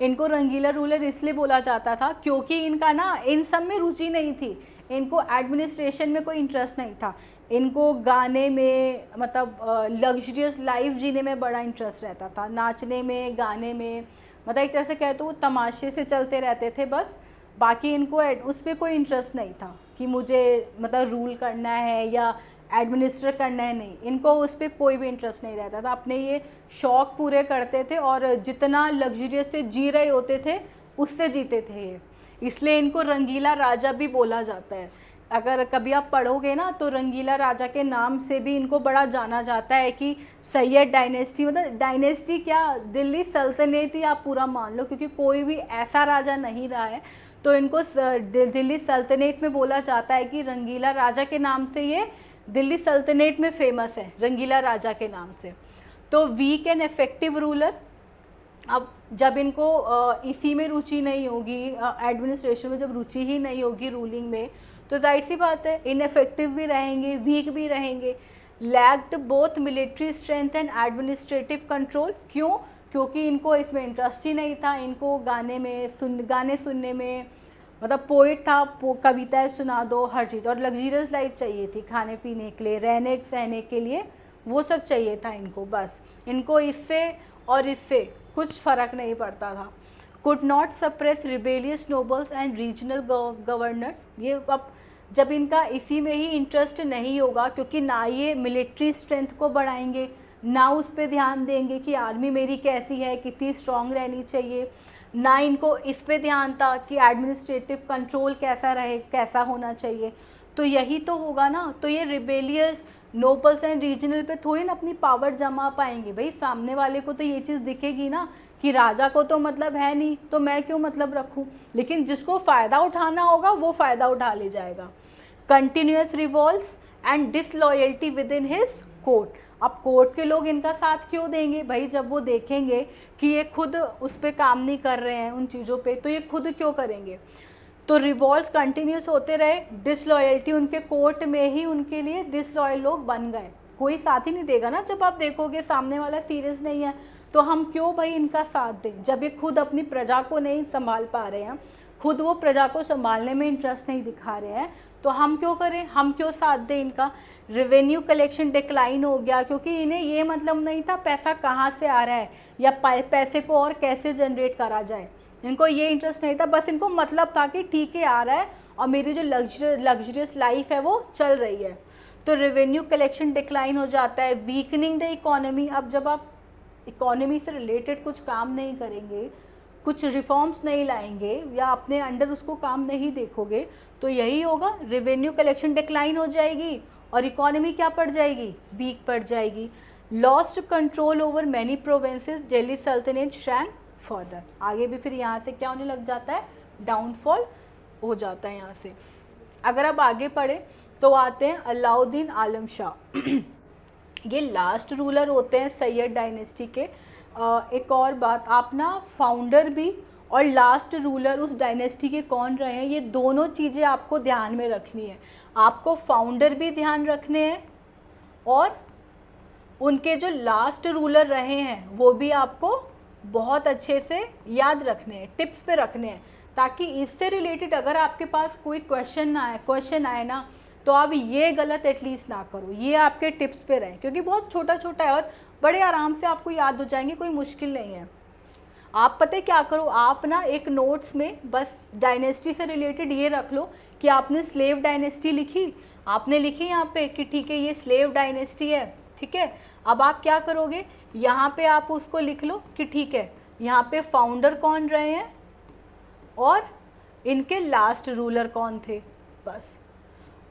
[SPEAKER 1] इनको रंगीला रूलर इसलिए बोला जाता था क्योंकि इनका ना इन सब में रुचि नहीं थी, इनको एडमिनिस्ट्रेशन में कोई इंटरेस्ट नहीं था, इनको गाने में, मतलब लग्जरियस लाइफ जीने में बड़ा इंटरेस्ट रहता था, नाचने में, गाने में, मतलब एक तरह से कहे तो वो तमाशे से चलते रहते थे बस। बाकी इनको उस पर कोई इंटरेस्ट नहीं था कि मुझे मतलब रूल करना है या एडमिनिस्टर करना है, नहीं, इनको उस पर कोई भी इंटरेस्ट नहीं रहता था। अपने ये शौक़ पूरे करते थे और जितना लग्जरियस से जी रहे होते थे उससे जीते थे ये, इसलिए इनको रंगीला राजा भी बोला जाता है। अगर कभी आप पढ़ोगे ना तो रंगीला राजा के नाम से भी इनको बड़ा जाना जाता है कि सैयद डायनेस्टी, मतलब डायनेस्टी क्या, दिल्ली सल्तनत ही आप पूरा मान लो, क्योंकि कोई भी ऐसा राजा नहीं रहा है, तो इनको दिल्ली सल्तनत में बोला जाता है कि रंगीला राजा के नाम से ये दिल्ली सल्तनत में फेमस है, रंगीला राजा के नाम से। तो वीक एंड इफेक्टिव रूलर, अब जब इनको इसी में रुचि नहीं होगी, एडमिनिस्ट्रेशन में जब रुचि ही नहीं होगी रूलिंग में, तो जाहिर सी बात है इनफेक्टिव भी रहेंगे, वीक भी रहेंगे। Lacked both military strength and administrative control. क्यों, क्योंकि इनको इसमें इंटरेस्ट ही नहीं था, इनको गाने सुनने में, मतलब पोइट था, कविताएं सुना दो, हर चीज़, और लग्जरियस लाइफ चाहिए थी, खाने पीने के लिए, रहने सहने के लिए, वो सब चाहिए था इनको, बस इनको इससे और इससे कुछ फ़र्क नहीं पड़ता था। Could not suppress rebellious nobles and regional governors. ये अब जब इनका इसी में ही इंटरेस्ट नहीं होगा, क्योंकि ना ये मिलिट्री स्ट्रेंथ को बढ़ाएंगे, ना उस पर ध्यान देंगे कि आर्मी मेरी कैसी है, कितनी स्ट्रॉन्ग रहनी चाहिए, ना इनको इस पे ध्यान था कि एडमिनिस्ट्रेटिव कंट्रोल कैसा रहे, कैसा होना चाहिए, तो यही तो होगा ना। तो ये रिबेलियस नोबल्स एंड रीजनल पे थोड़ी ना अपनी पावर जमा पाएंगे। भाई सामने वाले को तो ये चीज़ दिखेगी ना कि राजा को तो मतलब है नहीं, तो मैं क्यों मतलब रखूं, लेकिन जिसको फ़ायदा उठाना होगा वो फ़ायदा उठा ले जाएगा। Continuous revolves and disloyalty with in his court. अब कोर्ट के लोग इनका साथ क्यों देंगे भाई, जब वो देखेंगे कि ये खुद उस पर काम नहीं कर रहे हैं उन चीज़ों पे, तो ये खुद क्यों करेंगे। तो रिवॉल्व्स कंटिन्यूस होते रहे, डिसलॉयल्टी, उनके कोर्ट में ही उनके लिए डिसलॉयल लोग बन गए, कोई साथ ही नहीं देगा ना। जब आप देखोगे सामने वाला सीरियस नहीं है तो हम क्यों भाई इनका साथ दें, जब ये खुद अपनी प्रजा को नहीं संभाल पा रहे हैं, खुद वो प्रजा को संभालने में इंटरेस्ट नहीं दिखा रहे हैं, तो हम क्यों करें, हम क्यों साथ दें इनका। रेवेन्यू कलेक्शन डिक्लाइन हो गया, क्योंकि इन्हें ये मतलब नहीं था पैसा कहाँ से आ रहा है या पैसे को और कैसे जनरेट करा जाए, इनको ये इंटरेस्ट नहीं था, बस इनको मतलब था कि ठीक है आ रहा है और मेरी जो लग्जरियस लाइफ है वो चल रही है। तो रेवेन्यू कलेक्शन डिक्लाइन हो जाता है। वीकनिंग द इकोनॉमी, अब जब आप इकोनॉमी से रिलेटेड कुछ काम नहीं करेंगे, कुछ रिफॉर्म्स नहीं लाएंगे या अपने अंडर उसको काम नहीं देखोगे, तो यही होगा, रेवेन्यू कलेक्शन डिक्लाइन हो जाएगी और इकोनॉमी क्या पड़ जाएगी, वीक पड़ जाएगी। Lost control over many provinces, Delhi सल्तनत शैंक फर्दर। आगे भी फिर यहाँ से क्या होने लग जाता है, डाउनफॉल हो जाता है यहाँ से। अगर आप आगे पढ़े तो आते हैं अलाउद्दीन आलम शाह। ये लास्ट रूलर होते हैं सैयद डायनेस्टी के। एक और बात, आप ना फाउंडर भी और लास्ट रूलर उस डायनेस्टी के कौन रहे हैं, ये दोनों चीज़ें आपको ध्यान में रखनी है। आपको फाउंडर भी ध्यान रखने हैं और उनके जो लास्ट रूलर रहे हैं वो भी आपको बहुत अच्छे से याद रखने हैं, टिप्स पे रखने हैं, ताकि इससे रिलेटेड अगर आपके पास कोई क्वेश्चन आए ना, तो आप ये गलत एटलीस्ट ना करो, ये आपके टिप्स पे रहे, क्योंकि बहुत छोटा छोटा है और बड़े आराम से आपको याद हो जाएंगे, कोई मुश्किल नहीं है। आप पता है क्या करो, आप ना एक नोट्स में बस डायनेस्टी से रिलेटेड ये रख लो कि आपने स्लेव डायनेस्टी लिखी, आपने लिखी यहाँ पे कि ठीक है ये स्लेव डायनेस्टी है, ठीक है। अब आप क्या करोगे, यहाँ पे आप उसको लिख लो कि ठीक है यहाँ पे फाउंडर कौन रहे हैं और इनके लास्ट रूलर कौन थे, बस।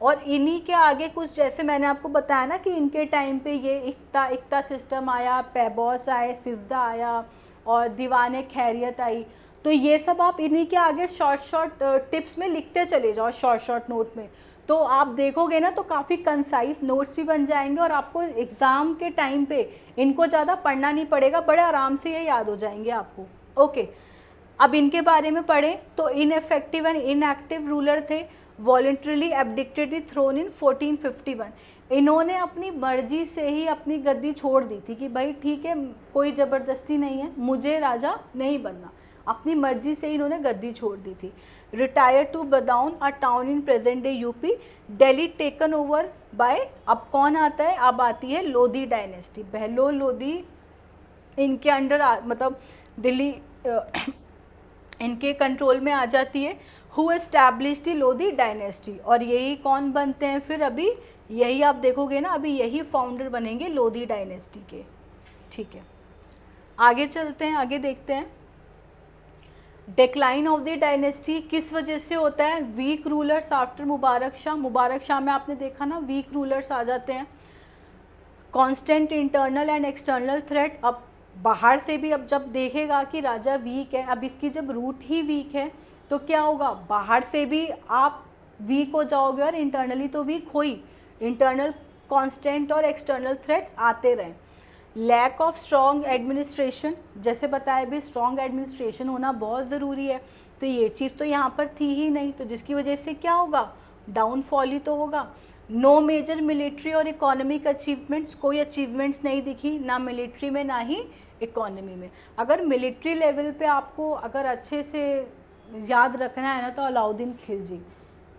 [SPEAKER 1] और इन्हीं के आगे कुछ, जैसे मैंने आपको बताया ना कि इनके टाइम पे ये इक्ता सिस्टम आया, पेबॉस आए, सिजदा आया और दीवाने खैरियत आई, तो ये सब आप इन्हीं के आगे शॉर्ट टिप्स में लिखते चले जाओ, शॉर्ट नोट में। तो आप देखोगे ना तो काफ़ी कंसाइज नोट्स भी बन जाएंगे और आपको एग्ज़ाम के टाइम पे इनको ज़्यादा पढ़ना नहीं पड़ेगा, बड़े आराम से ये याद हो जाएंगे आपको। ओके, अब इनके बारे में पढ़े तो इनएफेक्टिव एंड इनएक्टिव रूलर थे, वॉलंटरीली एब्डिक्टेड द थ्रोन इन 1451। इन्होंने अपनी मर्जी से ही अपनी गद्दी छोड़ दी थी कि भाई ठीक है कोई ज़बरदस्ती नहीं है, मुझे राजा नहीं बनना, अपनी मर्जी से ही इन्होंने गद्दी छोड़ दी थी। Retire to Badaun, a town in present day UP, Delhi taken over by, अब कौन आता है, अब आती है लोधी डायनेस्टी, बहलोल लोधी इनके अंडर मतलब दिल्ली इनके कंट्रोल में आ जाती है। Who established the Lodhi dynasty, और यही कौन बनते हैं फिर, अभी यही आप देखोगे ना, अभी यही फाउंडर बनेंगे लोधी डायनेस्टी के, ठीक है। आगे चलते हैं, आगे देखते हैं। डिक्लाइन ऑफ द डायनेस्टी किस वजह से होता है, week rulers after Mubarak Shah, Mubarak Shah में आपने देखा ना वीक रूलर्स आ जाते हैं। Constant internal and external threat, अब बाहर से भी अब जब देखेगा कि राजा वीक है, अब इसकी जब रूट ही वीक है तो क्या होगा, बाहर से भी आप वीक हो जाओगे और इंटरनली तो वीक हो ही, इंटरनल कांस्टेंट और एक्सटर्नल थ्रेट्स आते रहें। लैक ऑफ स्ट्रॉन्ग एडमिनिस्ट्रेशन, जैसे बताया भी स्ट्रॉन्ग एडमिनिस्ट्रेशन होना बहुत ज़रूरी है, तो ये चीज़ तो यहाँ पर थी ही नहीं, तो जिसकी वजह से क्या होगा, डाउनफॉल ही तो होगा। नो मेजर मिलिट्री और इकोनॉमिक अचीवमेंट्स, कोई अचीवमेंट्स नहीं दिखी ना मिलिट्री में ना ही इकोनॉमी में। अगर मिलिट्री लेवल पे आपको अगर अच्छे से याद रखना है ना तो अलाउद्दीन खिलजी,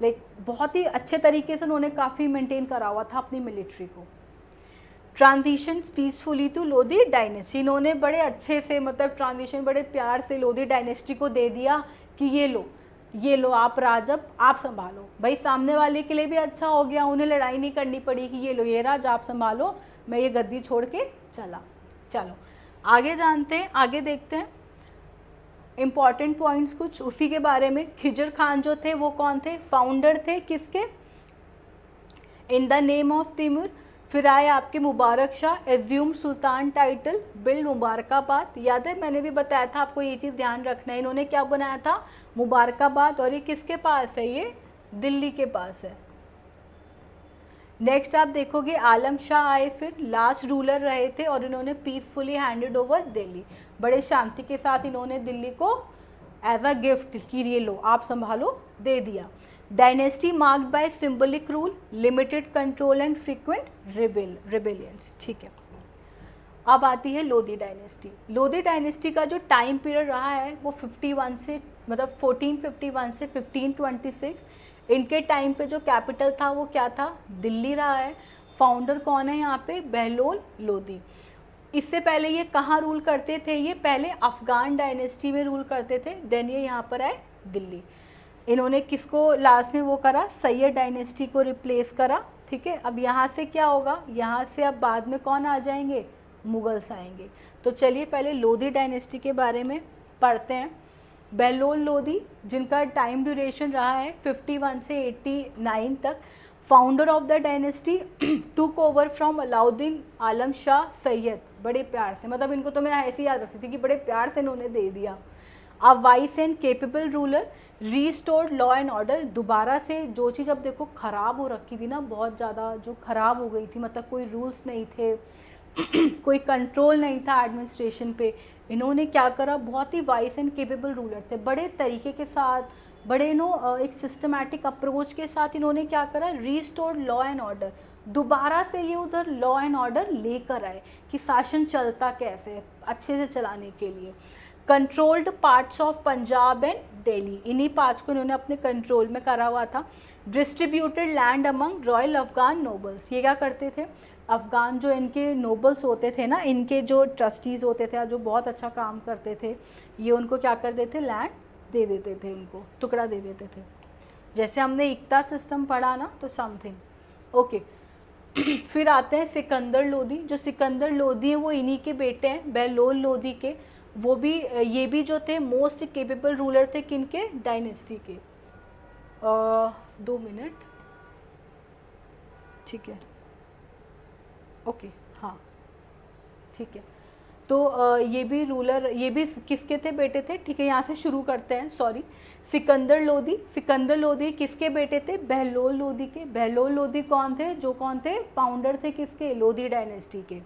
[SPEAKER 1] लाइक बहुत ही अच्छे तरीके से उन्होंने काफ़ी मेंटेन करा हुआ था अपनी मिलिट्री को। Transition peacefully to Lodi dynasty, इन्होंने बड़े अच्छे से मतलब ट्रांजिशन बड़े प्यार से लोधी डायनेस्टी को दे दिया कि ये लो आप राजब आप संभालो, भाई सामने वाले के लिए भी अच्छा हो गया, उन्हें लड़ाई नहीं करनी पड़ी कि ये लो ये राज आप संभालो, मैं ये गद्दी छोड़ के चला। चलो आगे जानते हैं, आगे देखते हैं इम्पॉर्टेंट पॉइंट्स कुछ उसी के बारे में। खिजर खान जो थे वो कौन थे, फाउंडर थे किसके, इन द नेम ऑफ तिमूर। फिर आए आपके मुबारक शाह, एज्यूम सुल्तान टाइटल, बिल्ड मुबारकाबाद, याद है मैंने भी बताया था आपको ये चीज़ ध्यान रखना है, इन्होंने क्या बनाया था मुबारकाबाद, और ये किसके पास है, ये दिल्ली के पास है। नेक्स्ट आप देखोगे आलम शाह आए, फिर लास्ट रूलर रहे थे और इन्होंने पीसफुली हैंडेड ओवर दिल्ली, बड़े शांति के साथ इन्होंने दिल्ली को एज अ गिफ्ट कि ये लो आप संभालो दे दिया। Dynasty marked by symbolic rule, limited control and frequent rebellions, ठीक है। अब आती है लोधी डायनेस्टी। लोधी डायनेस्टी का जो टाइम पीरियड रहा है वो 51 से मतलब 1451 से 1526, इनके टाइम पे जो कैपिटल था वो क्या था, दिल्ली रहा है। फाउंडर कौन है यहाँ पे, बहलोल लोधी। इससे पहले ये कहाँ रूल करते थे, ये पहले अफ़गान डायनेस्टी में रूल करते थे, देन ये यहाँ पर आए दिल्ली। इन्होंने किसको लास्ट में वो करा, सैयद डायनेस्टी को रिप्लेस करा, ठीक है। अब यहाँ से क्या होगा, यहाँ से अब बाद में कौन आ जाएंगे, मुगल्स आएंगे। तो चलिए पहले लोधी डायनेस्टी के बारे में पढ़ते हैं। बहलोल लोधी जिनका टाइम ड्यूरेशन रहा है 51 से 89 तक, founder of the dynasty, took over from Alauddin Alam Shah Sayyid, बड़े प्यार से, मतलब इनको तो मैं ऐसे याद रखती थी कि बड़े प्यार से इन्होंने दे दिया। अ vice and capable ruler, restored law and order, दोबारा से जो चीज़ अब देखो ख़राब हो रखी थी ना, बहुत ज़्यादा जो ख़राब हो गई थी, मतलब कोई रूल्स नहीं थे कोई कंट्रोल नहीं था एडमिनिस्ट्रेशन पे, इन्होंने क्या करा, बहुत ही वाइस एंड केपेबल रूलर थे, बड़े तरीके के साथ, बड़े एक सिस्टमैटिक अप्रोच के साथ इन्होंने क्या करा, रीस्टोर्ड लॉ एंड ऑर्डर, दोबारा से ये उधर लॉ एंड ऑर्डर लेकर आए कि शासन चलता कैसे अच्छे से चलाने के लिए। Controlled parts of Punjab and Delhi, इन्हीं पार्ट्स को इन्होंने अपने कंट्रोल में करा हुआ था। Distributed land among royal Afghan nobles, ये क्या करते थे, अफ़गान जो इनके नोबल्स होते थे ना, इनके जो ट्रस्टीज़ होते थे जो बहुत अच्छा काम करते थे, ये उनको क्या कर देते, लैंड दे देते थे, उनको टुकड़ा दे देते थे। जैसे हमने इक्ता सिस्टम पढ़ा ना, तो समथिंग। ओके फिर आते हैं सिकंदर लोदी। जो सिकंदर लोदी हैं वो इन्हीं के बेटे हैं, बहलोल लोदी के। वो भी ये भी जो थे मोस्ट केपेबल रूलर थे किनके, डायनेस्टी के। 2 मिनट, ठीक है, ओके, हाँ ठीक है। तो ये भी रूलर, ये भी किसके थे, बेटे थे, ठीक है। यहाँ से शुरू करते हैं, सॉरी। सिकंदर लोदी, सिकंदर लोदी किसके बेटे थे, बहलोल लोदी के। बहलोल लोदी कौन थे, जो कौन थे, फाउंडर थे किसके, लोदी डायनेस्टी के।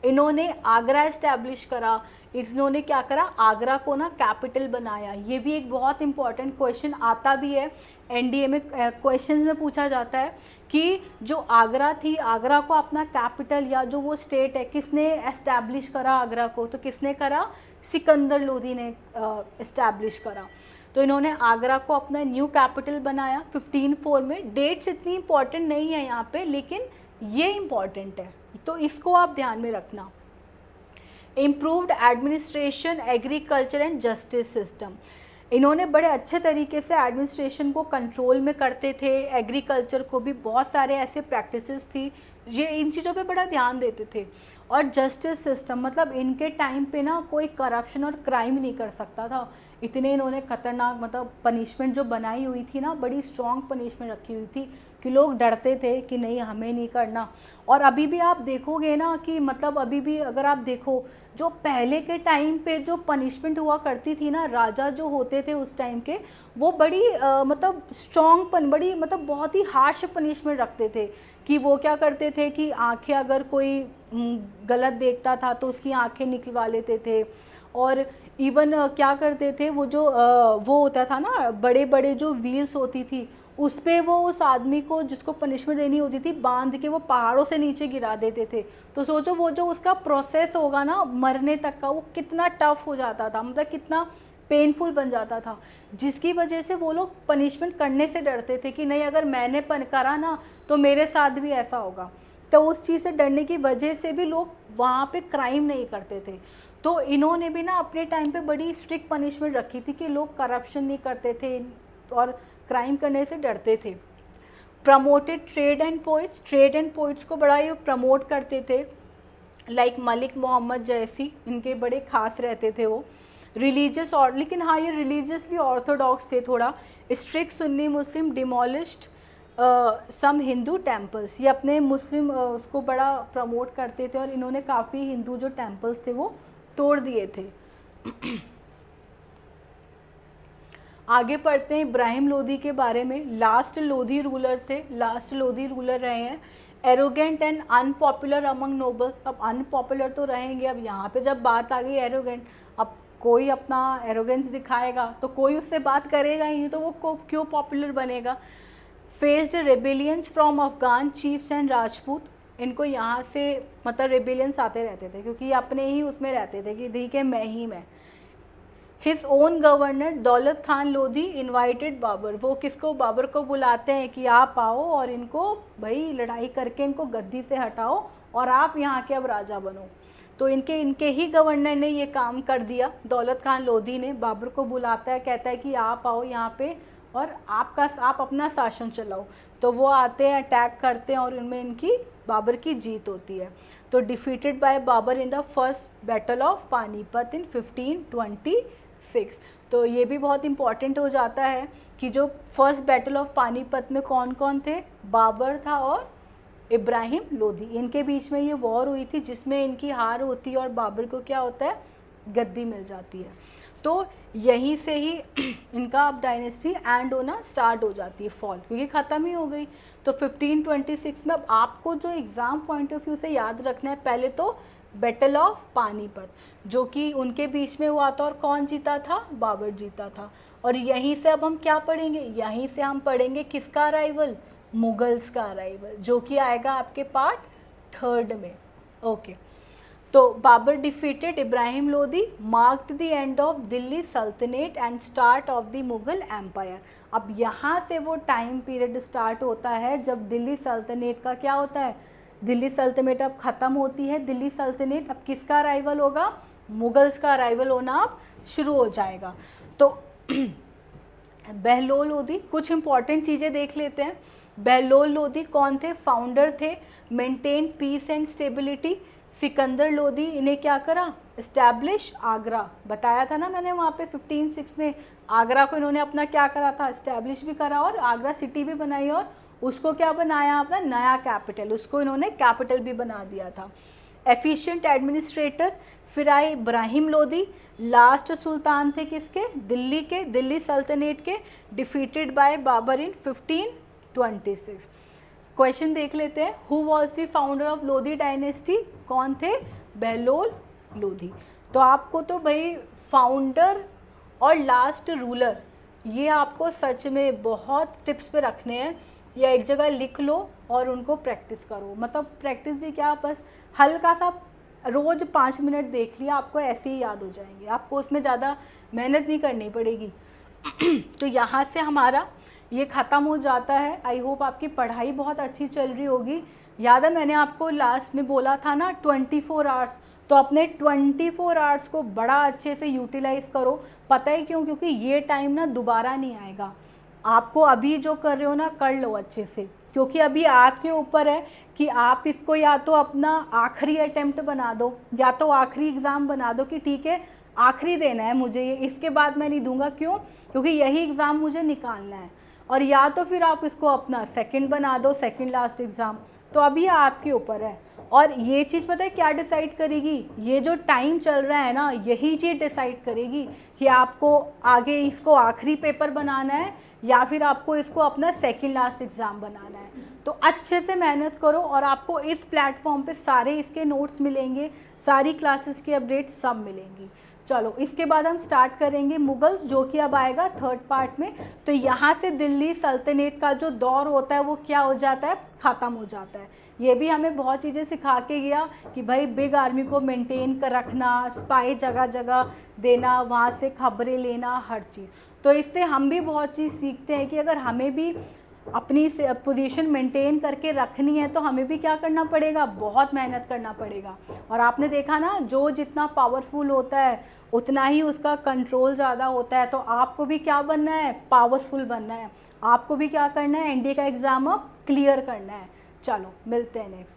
[SPEAKER 1] इन्होंने आगरा इस्टेब्लिश करा। इन्होंने क्या करा, आगरा को ना कैपिटल बनाया। ये भी एक बहुत इंपॉर्टेंट क्वेश्चन आता भी है एनडीए में, क्वेश्चंस में पूछा जाता है कि जो आगरा थी, आगरा को अपना कैपिटल या जो वो स्टेट है, किसने एस्टैब्लिश करा आगरा को, तो किसने करा, सिकंदर लोदी ने एस्टैब्लिश करा। तो इन्होंने आगरा को अपना न्यू कैपिटल बनाया 1504 में। डेट्स इतनी इंपॉर्टेंट नहीं है यहाँ पे, लेकिन ये इंपॉर्टेंट है, तो इसको आप ध्यान में रखना। Improved administration, agriculture and justice system. इन्होंने बड़े अच्छे तरीके से एडमिनिस्ट्रेशन को कंट्रोल में करते थे, एग्रीकल्चर को भी, बहुत सारे ऐसे प्रैक्टिसेस थी, ये इन चीज़ों पे बड़ा ध्यान देते थे। और जस्टिस सिस्टम, मतलब इनके टाइम पे ना कोई करप्शन और क्राइम नहीं कर सकता था। इतने इन्होंने खतरनाक, मतलब पनिशमेंट जो बनाई हुई थी ना, बड़ी स्ट्रॉन्ग पनिशमेंट रखी हुई थी कि लोग डरते थे कि नहीं हमें नहीं करना। और अभी भी आप देखोगे ना कि मतलब अभी भी अगर आप देखो, जो पहले के टाइम पे जो पनिशमेंट हुआ करती थी ना, राजा जो होते थे उस टाइम के, वो बड़ी मतलब स्ट्रॉन्ग बड़ी मतलब बहुत ही हार्श पनिशमेंट रखते थे। कि वो क्या करते थे कि आंखें, अगर कोई गलत देखता था तो उसकी आंखें निकलवा लेते थे। और इवन क्या करते थे, वो जो वो होता था ना, बड़े बड़े जो व्हील्स होती थी, उस पर वो उस आदमी को जिसको पनिशमेंट देनी होती थी बांध के वो पहाड़ों से नीचे गिरा देते थे। तो सोचो वो जो उसका प्रोसेस होगा ना मरने तक का, वो कितना टफ हो जाता था, मतलब कितना पेनफुल बन जाता था, जिसकी वजह से वो लोग पनिशमेंट करने से डरते थे कि नहीं अगर मैंने करा ना तो मेरे साथ भी ऐसा होगा। तो उस चीज़ से डरने की वजह से भी लोग वहाँ पे क्राइम नहीं करते थे। तो इन्होंने भी ना अपने टाइम पे बड़ी स्ट्रिक्ट पनिशमेंट रखी थी कि लोग करप्शन नहीं करते थे और क्राइम करने से डरते थे। Promoted trade and poets, trade and poets को बड़ा ही प्रमोट करते थे, लाइक मलिक मोहम्मद जैसी, इनके बड़े खास रहते थे वो। रिलीजियस, और लेकिन हाँ ये रिलीजियसली ऑर्थोडॉक्स थे थोड़ा। स्ट्रिक्ट सुन्नी मुस्लिम, डिमोलिश्ड सम हिंदू टेम्पल्स, ये अपने मुस्लिम उसको बड़ा प्रमोट करते थे और इन्होंने काफ़ी हिंदू जो टेम्पल्स थे वो तोड़ दिए थे। आगे पढ़ते हैं इब्राहिम लोदी के बारे में। लास्ट लोदी रूलर थे, लास्ट लोदी रूलर रहे हैं। Arrogant and unpopular among noble, अब अनपॉपुलर तो रहेंगे। अब यहाँ पे जब बात आ गई एरोगेंट, अब कोई अपना एरोगेंस दिखाएगा तो कोई उससे बात करेगा ही नहीं, तो वो क्यों पॉपुलर बनेगा। Faced rebellions from Afghan chiefs and Rajput, इनको यहाँ से मतलब रेबिलियंस आते रहते थे क्योंकि अपने ही उसमें रहते थे कि ठीक है मैं ही मैं। हिज ओन गवर्नर दौलत खान लोधी इनवाइटेड बाबर, वो किसको, बाबर को बुलाते हैं कि आप आओ और इनको भाई लड़ाई करके इनको गद्दी से हटाओ और आप यहाँ के अब राजा बनो। तो इनके ही गवर्नर ने ये काम कर दिया। दौलत खान लोधी ने बाबर को बुलाता है, कहता है कि आप आओ यहाँ पे और आप अपना शासन चलाओ। तो वो आते हैं, अटैक करते हैं और उनमें इनकी बाबर की जीत होती है। तो defeated by Babur in the first battle of Panipat in 1526। तो ये भी बहुत इंपॉर्टेंट हो जाता है कि जो फर्स्ट बैटल ऑफ पानीपत में कौन कौन थे, बाबर था और इब्राहिम लोदी, इनके बीच में ये वॉर हुई थी जिसमें इनकी हार होती है और बाबर को क्या होता है, गद्दी मिल जाती है। तो यहीं से ही इनका अब डायनेस्टी एंड होना स्टार्ट हो जाती है, फॉल, क्योंकि ख़त्म ही हो गई। तो 1526 में अब आपको जो एग्ज़ाम पॉइंट ऑफ व्यू से याद रखना है, पहले तो बैटल ऑफ पानीपत जो कि उनके बीच में हुआ था और कौन जीता था, बाबर जीता था। और यहीं से अब हम क्या पढ़ेंगे, यहीं से हम पढ़ेंगे किसका अराइवल, मुगल्स का अराइवल, जो कि आएगा आपके पार्ट 3 में। ओके, तो Babur defeated Ibrahim Lodi, marked the end of Delhi Sultanate and start of the Mughal empire. अब यहाँ से वो टाइम पीरियड स्टार्ट होता है जब दिल्ली सल्तनत का क्या होता है, दिल्ली सल्तनत अब ख़त्म होती है। दिल्ली सल्तनत अब किसका अराइवल होगा, मुगल्स का अराइवल होना अब शुरू हो जाएगा। तो बहलोल लोधी, कुछ इंपॉर्टेंट चीज़ें देख लेते हैं। बहलोल लोधी कौन थे? फाउंडर थे। Maintain piece and stability. Sikandar Lodhi, इन्हें क्या करा? इस्टेब्लिश आगरा। बताया था ना मैंने वहाँ पे 1506 में आगरा को इन्होंने अपना क्या करा था? इस्टेब्लिश भी करा और आगरा सिटी भी बनाई और उसको क्या बनाया? अपना नया कैपिटल, उसको इन्होंने कैपिटल भी बना दिया था। Efficient administrator. फिर आए इब्राहिम लोधी, लास्ट सुल्तान थे किसके? दिल्ली के, दिल्ली सल्तनत के, defeated by Babur in 1526। Question देख लेते हैं। Who was the founder of Lodi dynasty? कौन थे? बहलोल लोधी। तो आपको तो भाई फाउंडर और लास्ट रूलर ये आपको सच में बहुत टिप्स पे रखने हैं, या एक जगह लिख लो और उनको प्रैक्टिस करो। मतलब प्रैक्टिस भी क्या, बस हल्का सा रोज़ 5 मिनट देख लिया, आपको ऐसे ही याद हो जाएंगे, आपको उसमें ज़्यादा मेहनत नहीं करनी पड़ेगी। तो यहाँ से हमारा ये ख़त्म हो जाता है। आई होप आपकी पढ़ाई बहुत अच्छी चल रही होगी। याद है मैंने आपको लास्ट में बोला था ना 24 आवर्स, तो अपने 24 आवर्स को बड़ा अच्छे से यूटिलाइज़ करो। पता है क्यों? क्योंकि ये टाइम ना दोबारा नहीं आएगा। आपको अभी जो कर रहे हो ना कर लो अच्छे से, क्योंकि अभी आपके ऊपर है कि आप इसको या तो अपना आखिरी अटेम्प्ट बना दो, या तो आखिरी एग्ज़ाम बना दो कि ठीक है आखिरी देना है मुझे ये, इसके बाद मैं नहीं दूंगा। क्यों? क्योंकि यही एग्ज़ाम मुझे निकालना है। और या तो फिर आप इसको अपना सेकंड बना दो, सेकंड लास्ट एग्ज़ाम। तो अभी आपके ऊपर है। और ये चीज़ पता है क्या डिसाइड करेगी? ये जो टाइम चल रहा है ना, यही चीज़ डिसाइड करेगी कि आपको आगे इसको आखिरी पेपर बनाना है या फिर आपको इसको अपना सेकंड लास्ट एग्ज़ाम बनाना है। तो अच्छे से मेहनत करो और आपको इस प्लेटफॉर्म पे सारे इसके नोट्स मिलेंगे, सारी क्लासेस की अपडेट सब मिलेंगी। चलो इसके बाद हम स्टार्ट करेंगे मुगल्स, जो कि अब आएगा थर्ड पार्ट में। तो यहाँ से दिल्ली सल्तनत का जो दौर होता है वो क्या हो जाता है? ख़त्म हो जाता है। ये भी हमें बहुत चीज़ें सिखा के गया कि भाई बिग आर्मी को मेंटेन कर रखना, स्पाई जगह जगह देना, वहाँ से खबरें लेना, हर चीज़। तो इससे हम भी बहुत चीज़ सीखते हैं कि अगर हमें भी अपनी पोजीशन मेंटेन करके रखनी है तो हमें भी क्या करना पड़ेगा? बहुत मेहनत करना पड़ेगा। और आपने देखा ना, जो जितना पावरफुल होता है उतना ही उसका कंट्रोल ज़्यादा होता है। तो आपको भी क्या बनना है? पावरफुल बनना है। आपको भी क्या करना है? एनडीए का एग्ज़ाम अब क्लियर करना है। चलो मिलते हैं नेक्स्ट।